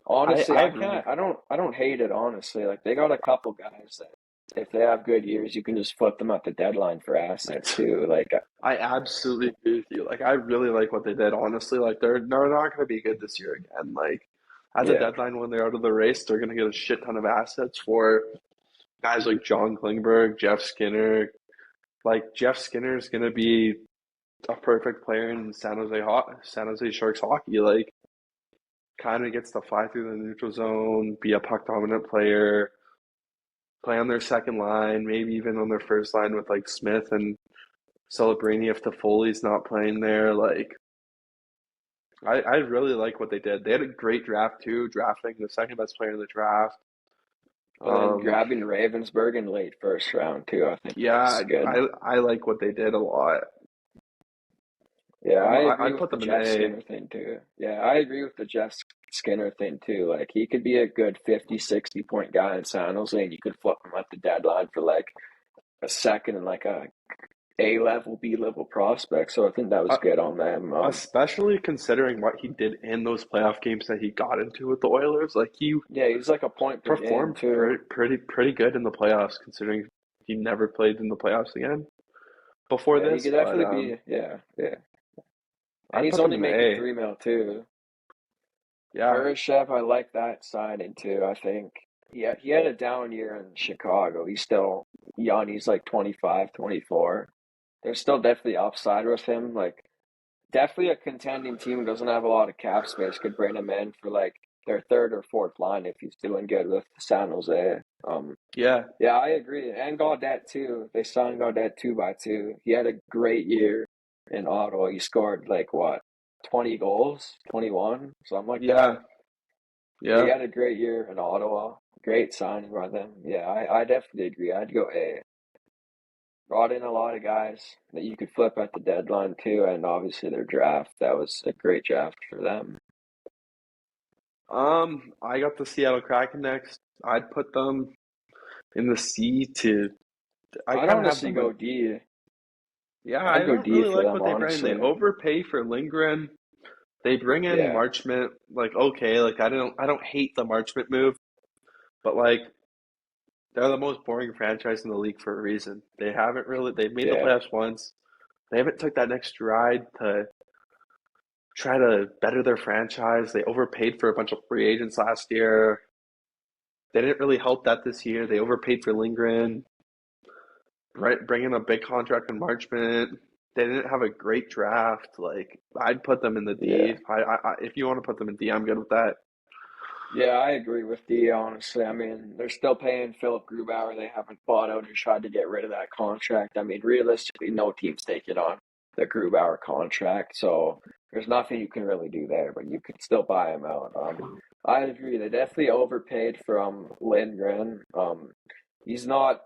honestly, I I agree. can't. I don't hate it. Honestly, like they got a couple guys that if they have good years, you can just flip them at the deadline for assets too. Like I absolutely agree with you. Like, I really like what they did. Honestly, like they're not going to be good this year again. Like, at the yeah, deadline when they're out of the race, they're going to get a shit ton of assets for guys like John Klingberg, Jeff Skinner. Like, Jeff Skinner is going to be a perfect player in San Jose Sharks hockey. Like, kind of gets to fly through the neutral zone, be a puck dominant player, play on their second line, maybe even on their first line with like Smith and Celebrini if Toffoli's not playing there. Like, I really like what they did. They had a great draft too, drafting the second best player in the draft. and then Um, grabbing Ravensburg in late first round too. I think yeah, was good. I like what they did a lot. Yeah, I agree I'd with put the them in Jeff A. Skinner thing too. Yeah, I agree with the Jeff Skinner thing too. Like he could be a good 50, 60 point guy in San Jose, and you could flip him at the deadline for like a second and like a level, B level prospect. So I think that was Uh, good on them. Especially considering what he did in those playoff games that he got into with the Oilers. Like, he Yeah, he's like a point per game performed too. pretty good in the playoffs, considering he never played in the playoffs again before Yeah, he this. could But definitely be. Yeah, yeah, and I'd he's put them only in the making A. 3 mil too. Yeah, Kurashev, I like that signing too. I think he had a down year in Chicago. He's still young. He's like 25, 24. There's still definitely upside with him. Like definitely a contending team who doesn't have a lot of cap space could bring him in for like their third or fourth line if he's doing good with San Jose. yeah, Yeah, I agree. And Gaudette too. They signed Gaudette 2 by 2. He had a great year in Ottawa. He scored like what, 20 goals, 21, something like that. yeah, Yeah, he yeah. had a great year in Ottawa. Great signing by them. Yeah, I definitely agree. I'd go A. Brought in a lot of guys that you could flip at the deadline too, and obviously their draft. That was a great draft for them. I got the Seattle Kraken next. I'd put them in the C to. I I'd kind of have honestly them in. go D. Yeah, I I'd go don't D really for like them, what they bring. They honestly. overpay for Lindgren. They bring in Yeah, Marchment. Like, okay, like I don't hate the Marchment move, but like they're the most boring franchise in the league for a reason. They haven't really. They've made the yeah, playoffs once. They haven't took that next stride to try to better their franchise. They overpaid for a bunch of free agents last year. They didn't really help that this year. They overpaid for Lindgren, right? Bringing a big contract in Marchment. They didn't have a great draft. Like I'd put them in the D. yeah. If you want to put them in D, I'm good with that. Yeah, I agree with D, honestly. I mean, they're still paying Philip Grubauer. They haven't bought out or tried to get rid of that contract. I mean, realistically, no team's taking on the Grubauer contract, so there's nothing you can really do there, but you could still buy him out. I agree. They definitely overpaid from Lindgren. He's not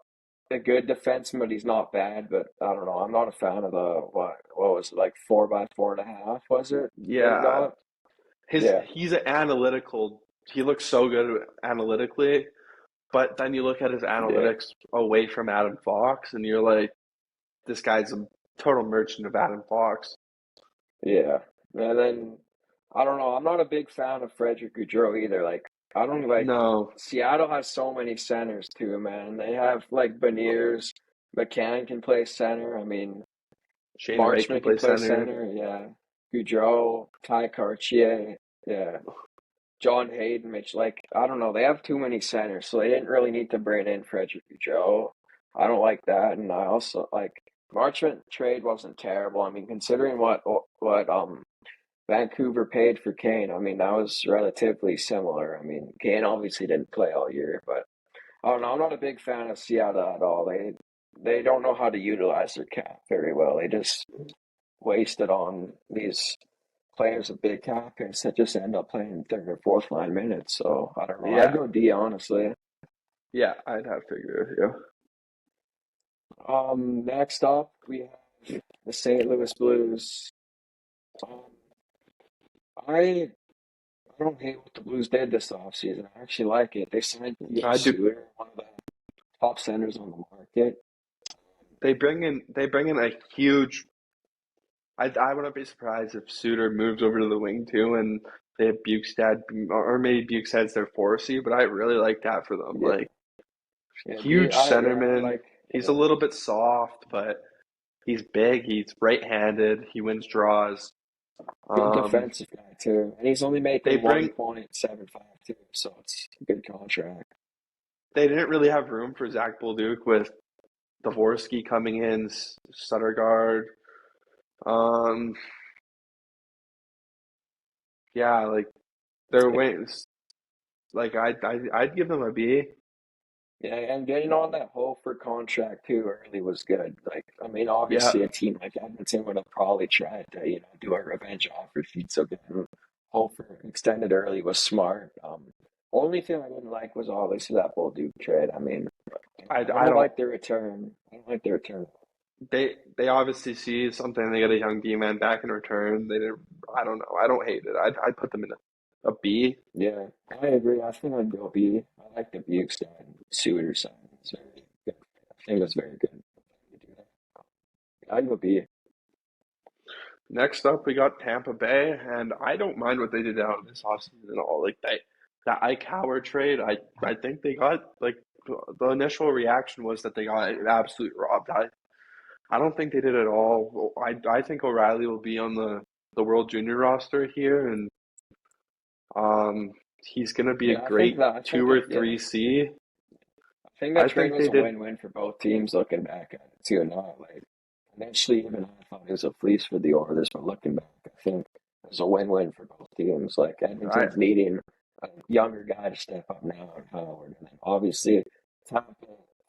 a good defenseman, but he's not bad, but I don't know. I'm not a fan of the, what was it, like 4 by 4.5, was it? They Yeah, got? his Yeah, he's an analytical. He looks so good analytically, but then you look at his yeah. analytics away from Adam Fox, and you're like, this guy's a total merchant of Adam Fox. Yeah. And then I don't know. I'm not a big fan of Frederick Gaudreau either. Like I don't like No, Seattle has so many centers too, man. They have like Beniers, McCann can play center. I mean, Shane Wright can Marchment can play play center. center. Yeah. Gaudreau, Ty Cartier. Yeah. John Hayden, Mitch. Like I don't know. They have too many centers, so they didn't really need to bring in Frederick Gaudreau. I don't like that, and I also like Marchment trade wasn't terrible. I mean, considering what Vancouver paid for Kane. I mean, that was relatively similar. I mean, Kane obviously didn't play all year, but I don't know. I'm not a big fan of Seattle at all. They don't know how to utilize their cap very well. They just waste it on these players with big cap hits that just end up playing third or fourth line minutes. So I don't know. I'd Yeah, go D honestly. yeah, I'd have to agree with you. Next up we have the St. Louis Blues. Um, I I don't hate what the Blues did this offseason. I actually like it. They signed I do. Suter, one of the top centers on the market. They bring in a huge. I wouldn't be surprised if Suter moves over to the wing too, and they have Bukestad, or maybe Bukestad's their 4C. But I really like that for them. Yeah, Like yeah, huge I centerman. like, He's a yeah, little bit soft, but he's big. He's right-handed. He wins draws. good Um, defensive guy too, and he's only they making bring 1.75 too, so it's a good contract. they didn't really have room for Zach Bolduc with Dvorsky coming in, Suttergaard. Um, yeah, like their Yeah, wings. Like I'd give them a B. yeah, and getting on that Holford contract too early was good. Like, I mean, Yeah, obviously a team like Edmonton would have probably tried to, do a revenge offer sheet. So getting Holford extended early was smart. Only thing I didn't like was obviously that Bolduc trade. I mean, I I don't don't. like their return. I don't like their return. They obviously see something. They get a young D man back in return. They didn't. I don't know. I don't hate it. I'd put them in a B. Yeah, I agree. I think I'd go B. I like the Buke side, Suter side. It's very good. I think that's very good to do that. I'd go B. Next up, we got Tampa Bay, and I don't mind what they did down this offseason at all. Like that Ike Howard trade, I think they got like the initial reaction was that they got absolute robbed. I don't think they did at all. I think O'Reilly will be on the World Junior roster here, and he's gonna be a Yeah, I think great that. I two think or it. Yeah, three C. I think that I trade think was they a did. win-win for both teams. Looking back at it too, not like initially even I thought it was a fleece for the Oilers, but looking back, I think it was a win-win for both teams. Like I Edmonton's needing a younger guy to step up now and Howard, and then obviously Tampa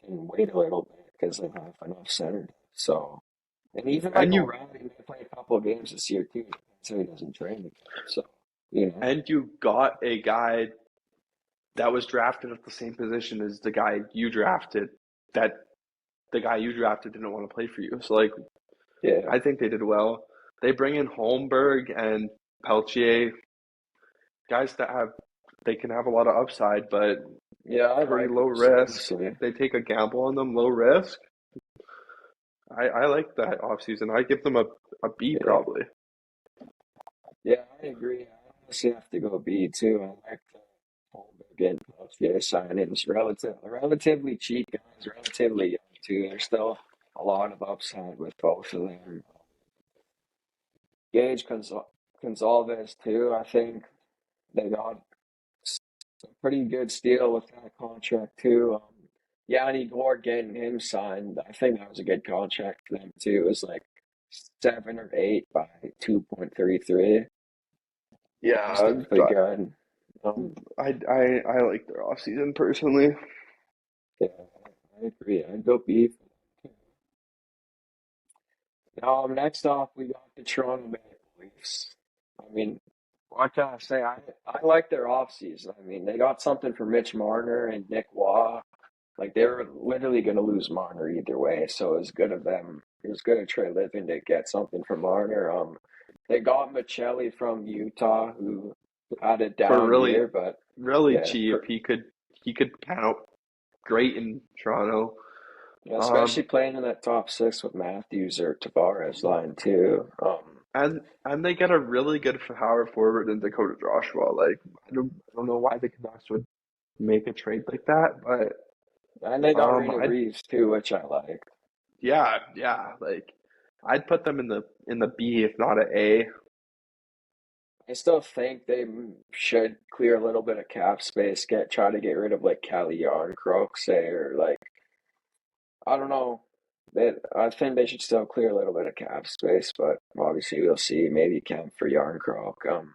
can wait a little bit because they have enough center depth. So. And even like and you O'Reilly may play a couple of games this year too, so he doesn't train again. So, you know, and you got a guy that was drafted at the same position as the guy you drafted. That the guy you drafted didn't want to play for you. So like yeah, I think they did well. They bring in Holmberg and Peltier, guys that have they can have a lot of upside, but yeah, I pretty like low those risk. honestly. They take a gamble on them, low risk. I like that offseason. I give them a B Yeah, probably. yeah, I agree. I honestly have to go B too. I like the whole again Philadelphia signings, relatively cheap guys, relatively young too. There's still a lot of upside with both of them. Gage Gonzalez too. I think they got a pretty good steal with that contract too. Yanni Gord getting him signed, I think that was a good contract for them too. It was like 7 or 8 by 2.33. That was Yeah, definitely good. Um, I like their offseason personally. yeah, I agree. I'd go B. Now, next off, we got the Toronto Maple Leafs. I mean, what can I say? I like their offseason. I mean, they got something for Mitch Marner and Nick Waugh. Like they were literally going to lose Marner either way, so it was good of them. It was good of Trey Living to get something from Marner. They got Michelli from Utah, who had a For down really year, but really yeah, cheap, he could pan out great in Toronto. yeah, Um, especially playing in that top six with Matthews or Tavares line too. and they get a really good power forward in Dakota Joshua. Like I don't know why the Canucks would make a trade like that, but And they got rid of I Reeves too, which I like. yeah, like I'd put them in the B if not an A. I still think they should clear a little bit of cap space, try to get rid of like Cali Yarncroke, say, or like I don't know. I think they should still clear a little bit of cap space, but obviously we'll see. Maybe camp for Yarncroke.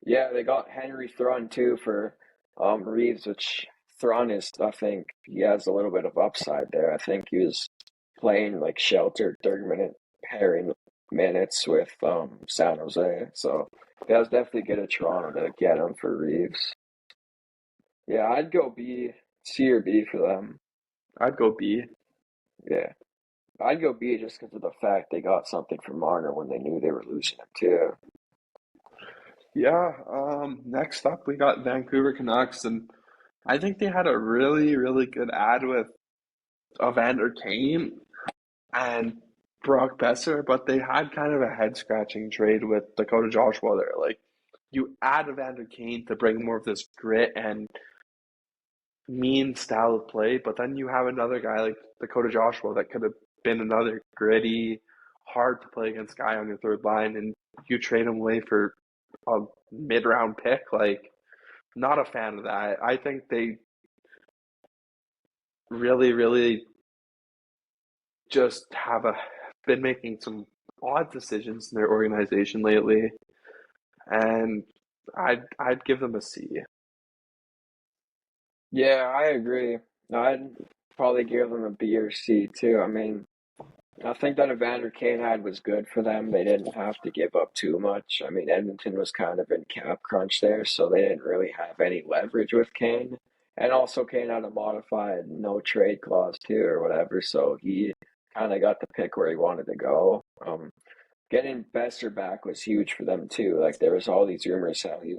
Yeah, they got Henry Thrun too for Reeves, which Thrun is. I think he has a little bit of upside there. I think he was playing like sheltered 30-minute pairing minutes with San Jose, so that was definitely good of Toronto to get him for Reeves. Yeah, I'd go B, C or B for them. I'd go B. Yeah. I'd go B just because of the fact they got something from Marner when they knew they were losing him too. Yeah. Next up we got Vancouver Canucks, and I think they had a really really good ad with Evander Kane and Brock Besser, but they had kind of a head scratching trade with Dakota Joshua there. Like you add Evander Kane to bring more of this grit and mean style of play, but then you have another guy like Dakota Joshua that could have been another gritty, hard to play against guy on your third line, and you trade him away for a mid round pick. Like, not a fan of that. I think they really, really just have been making some odd decisions in their organization lately, and I'd give them a C. Yeah, I agree. I'd probably give them a B or C too. I mean, I think that Evander Kane had was good for them. They didn't have to give up too much. I mean, Edmonton was kind of in cap crunch there, so they didn't really have any leverage with Kane. And also, Kane had a modified no trade clause too, or whatever, so he kind of got to pick where he wanted to go. Getting Besser back was huge for them too. Like there was all these rumors how he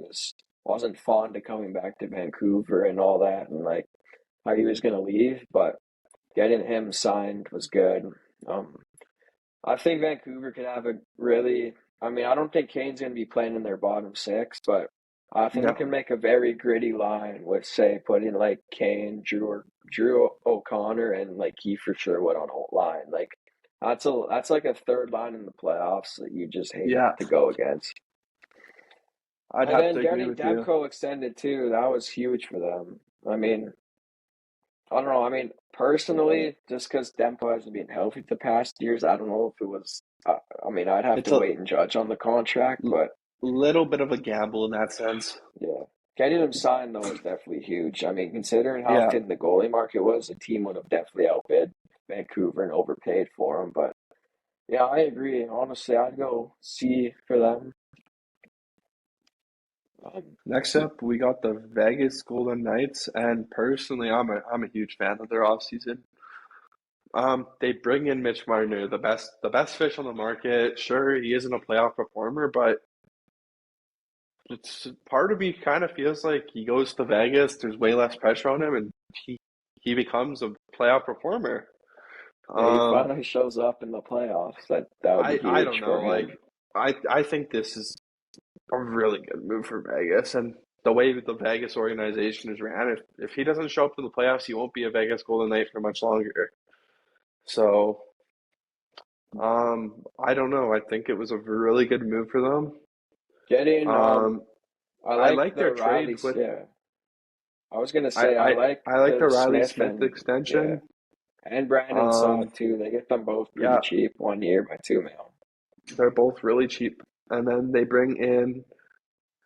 wasn't fond of coming back to Vancouver and all that, and like how he was gonna leave. But getting him signed was good. Um, I think Vancouver could have a really. I mean, I don't think Kane's gonna be playing in their bottom six, but I think they can No, make a very gritty line with say putting like Kane, Drew O'Connor, and like Kiefer Sherwood on whole line. Like that's like a third line in the playoffs that you just hate yeah, to go against. I'd And have then to agree getting with you. Demko extended too, that was huge for them. I mean, I don't know. I mean, personally, just because Demko hasn't been healthy the past years, I don't know if it was. I mean, I'd have It's to a wait and judge on the contract, but little bit of a gamble in that sense. yeah, getting him signed though was definitely huge. I mean, considering how Yeah, thin the goalie market was, the team would have definitely outbid Vancouver and overpaid for him. But yeah, I agree. Honestly, I'd go C for them. Um, next up, we got the Vegas Golden Knights, and personally, I'm a huge fan of their offseason. They bring in Mitch Marner, the best fish on the market. Sure, he isn't a playoff performer, but it's part of me kind of feels like he goes to Vegas. There's way less pressure on him, and he becomes a playoff performer. Yeah, he Um, finally shows up in the playoffs. That would be I don't huge know. for him. I think this is a really good move for Vegas, and the way that the Vegas organization is ran, if he doesn't show up to the playoffs, he won't be a Vegas Golden Knight for much longer. So, I don't know. I think it was a really good move for them. Getting Um, I I like like the their trade Riley's. with Yeah, I was gonna I say I I, like I like the the Riley Smith Smith and yeah, extension. and Brandon Um, Saad too. They get them both pretty yeah, cheap, 1 year by 2 mil. they're both really cheap, and then they bring in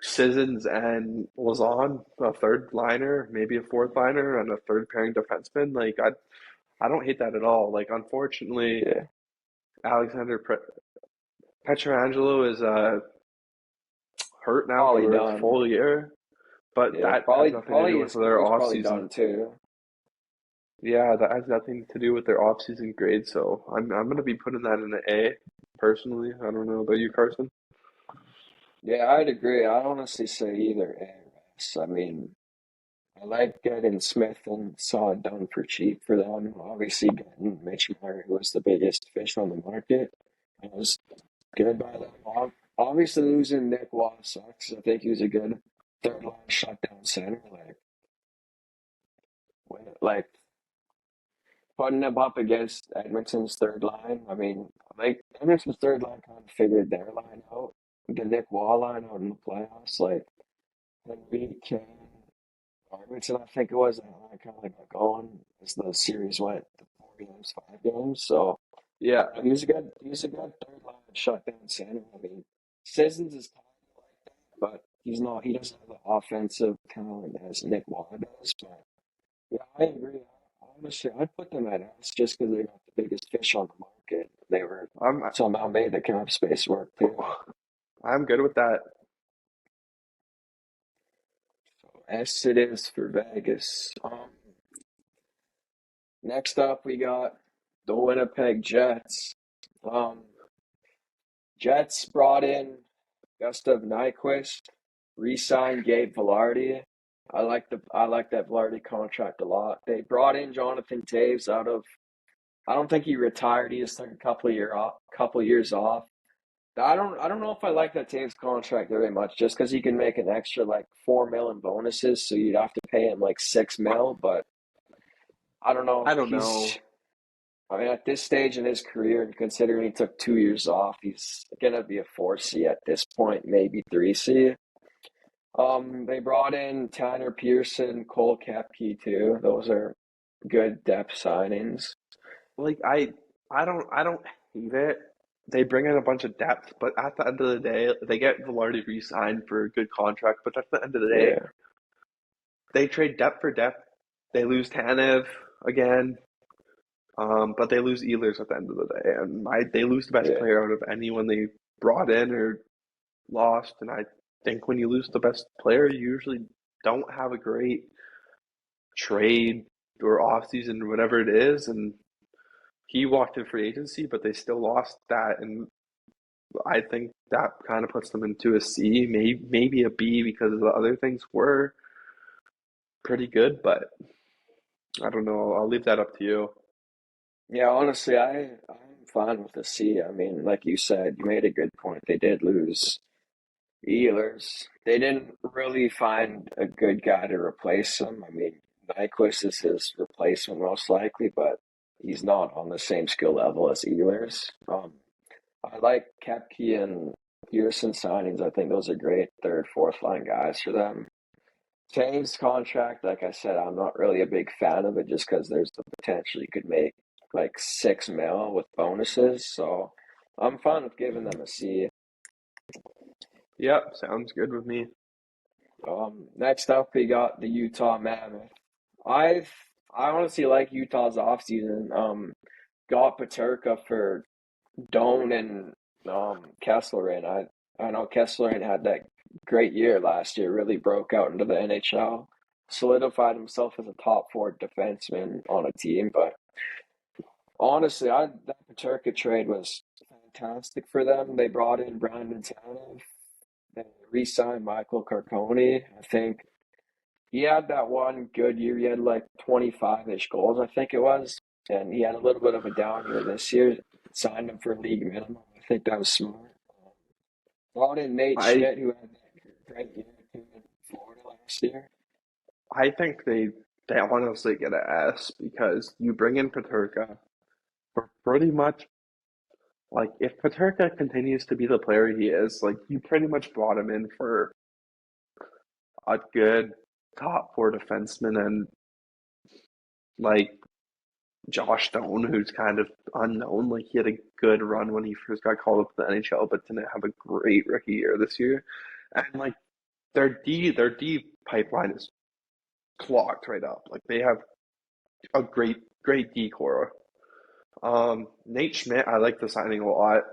Sissons and Lazon, a third liner, maybe a fourth liner, and a third pairing defenseman. Like I don't hate that at all. Like unfortunately, Yeah, Alexander Petrangelo is hurt now probably for a done. full year, but Yeah, that has nothing to do probably with his their career's off probably season. done too. Yeah, that has nothing to do with their off season grade. So I'm gonna be putting that in an A personally. I don't know about you, Carson. Yeah, I'd agree. I'd honestly say either A or S. I mean, I like getting Smith and Saad done for cheap for them. Obviously, getting Mitch Marner, who was the biggest fish on the market, it was good by them. Obviously, losing Nick Waugh sucks. I think he was a good third line shutdown center. Like putting him up against Edmonton's third line. I mean, like Edmonton's third line kind of figured their line out. The Nick Waugh line out in the playoffs, like Henry Kane, Arvidsson, I think it was. That line kind of like got going as the series went to 4 games, 5 games. So Yeah, he was a good third line shutdown center. I mean, Sissons is kind of like that, but he's not. He doesn't have the offensive talent as Nick Waugh does. But yeah, I agree. Honestly, I'd put them at S just because they got the biggest fish on the market. They were I'm somehow made the cap space work too. I'm good with that. So S it is for Vegas. Next up, we got the Winnipeg Jets. Um, Jets brought in Gustav Nyquist, re-signed Gabe Vilardi. I like that Vilardi contract a lot. They brought in Jonathan Taves out of. I don't think he retired. He just took a couple years off. I don't know if I like that Taves contract very much, just because he can make an extra like 4 mil in bonuses, so you'd have to pay him like 6 mil. But I don't know. I don't know. I mean, at this stage in his career, and considering he took 2 years off, he's gonna be a 4C at this point, maybe 3C. They brought in Tanner Pearson, Cole Koepke too. Those are good depth signings. Like I don't hate it. They bring in a bunch of depth, but at the end of the day, they get Velarde re-signed for a good contract. But at the end of the day, Yeah, they trade depth for depth. They lose Tanev again, but they lose Ehlers at the end of the day, and they lose the best yeah, player out of anyone they brought in or lost. And I think when you lose the best player, you usually don't have a great trade or off season or whatever it is. And he walked in free agency, but they still lost that, and I think that kind of puts them into a C, maybe a B because the other things were pretty good, but I don't know. I'll leave that up to you. yeah. Honestly, I'm fine with the C. I mean, like you said, you made a good point. They did lose Ehlers. They didn't really find a good guy to replace him. I mean, Nyquist is his replacement most likely, but he's not on the same skill level as Ehlers. I like Kepke and Pearson signings. I think those are great third, fourth line guys for them. Taves contract, like I said, I'm not really a big fan of it just because there's the potential you could make like 6 mil with bonuses. So I'm fine with giving them a C. Yep, sounds good with me. Next up, we got the Utah Mammoth. I've I honestly like Utah's offseason. Got Paterka for Doan and Kessler. I know Kessler had that great year last year. Really broke out into the NHL, solidified himself as a top four defenseman on a team. But honestly, that Paterka trade was fantastic for them. They brought in Brandon Tanev. They re-signed Michael Carcone. I think he had that one good year. He had like 25-ish goals, I think it was. and he had a little bit of a down year this year. Signed him for league minimum. I think that was smart. Brought in Nate I Schmidt, who had that great year too in Florida last year. I think they honestly get an S because you bring in Paterka for pretty much like if Paterka continues to be the player he is, like you pretty much brought him in for a good top four defenseman and like Josh Stone, who's kind of unknown. Like he had a good run when he first got called up to the NHL, but didn't have a great rookie year this year. And like their D pipeline is clogged right up. Like they have a great D core. Nate Schmidt, I like the signing a lot.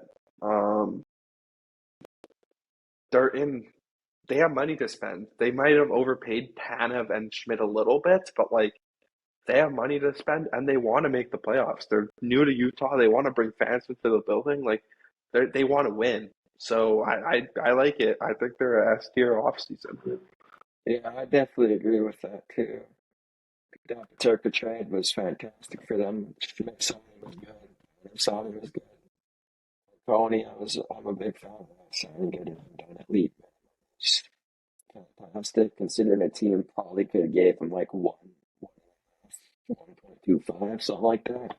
Um, they're in. They have money to spend. They might have overpaid Tanev and Schmidt a little bit, but like they have money to spend and they want to make the playoffs. They're new to Utah. They want to bring fans into the building. Like they want to win. So I like it. I think they're a S tier offseason. Yeah, I definitely agree with that too. That Paterka trade was fantastic for them. Schmidt signing was good. Signing was good. Tony, I'm a big fan of that signing. Getting him done at least. It's fantastic considering a team probably could have gave him like 1.25, something like that.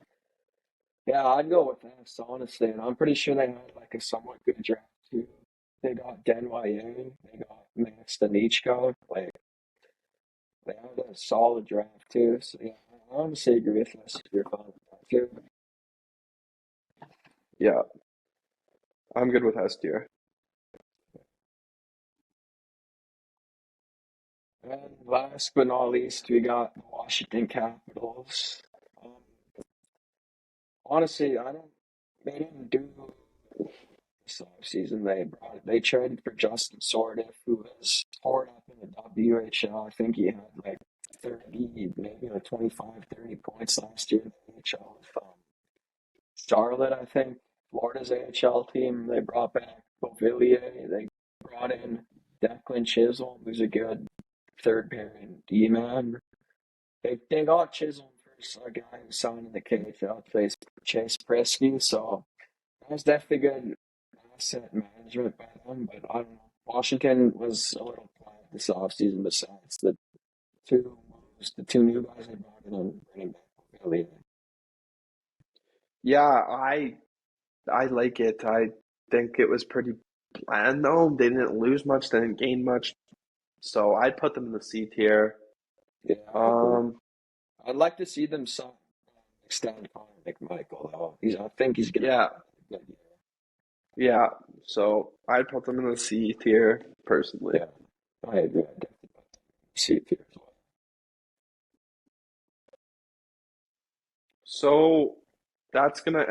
Yeah, I'd go with S, honestly, and I'm pretty sure they had like a somewhat good draft too. They got Yang, they got Max Stanichko, like they had a solid draft too. So yeah, I honestly agree with us. You're fine with that too. Yeah, I'm good with S tier. And last but not least, we got the Washington Capitals. Um, honestly, I don't. They didn't do this offseason. They traded for Justin Sordiff, who was poured up in the WHL. I think he had like 30, maybe like 25, 30 points last year in the NHL with Charlotte, I think. Florida's AHL team. They brought back Beauvillier. They brought in Declan Chisholm, who's a good third pairing D man. They got Chisholm for a guy who signed in the KHL, plays Chase Prisky, so that was definitely good asset management by them, but I don't know. Washington was a little quiet this offseason besides two the two new guys they brought in and bringing back Beauvillier. Yeah, I like it. I think it was pretty bland though. They didn't lose much, they didn't gain much. So I'd put them in the C tier. Yeah, I agree. Um, I'd like to see them sign extend Connor McMichael though. I think he's gonna yeah, have a good yeah. So I'd put them in the C tier personally. year. Yeah, I agree. I definitely see it here as well. So that's gonna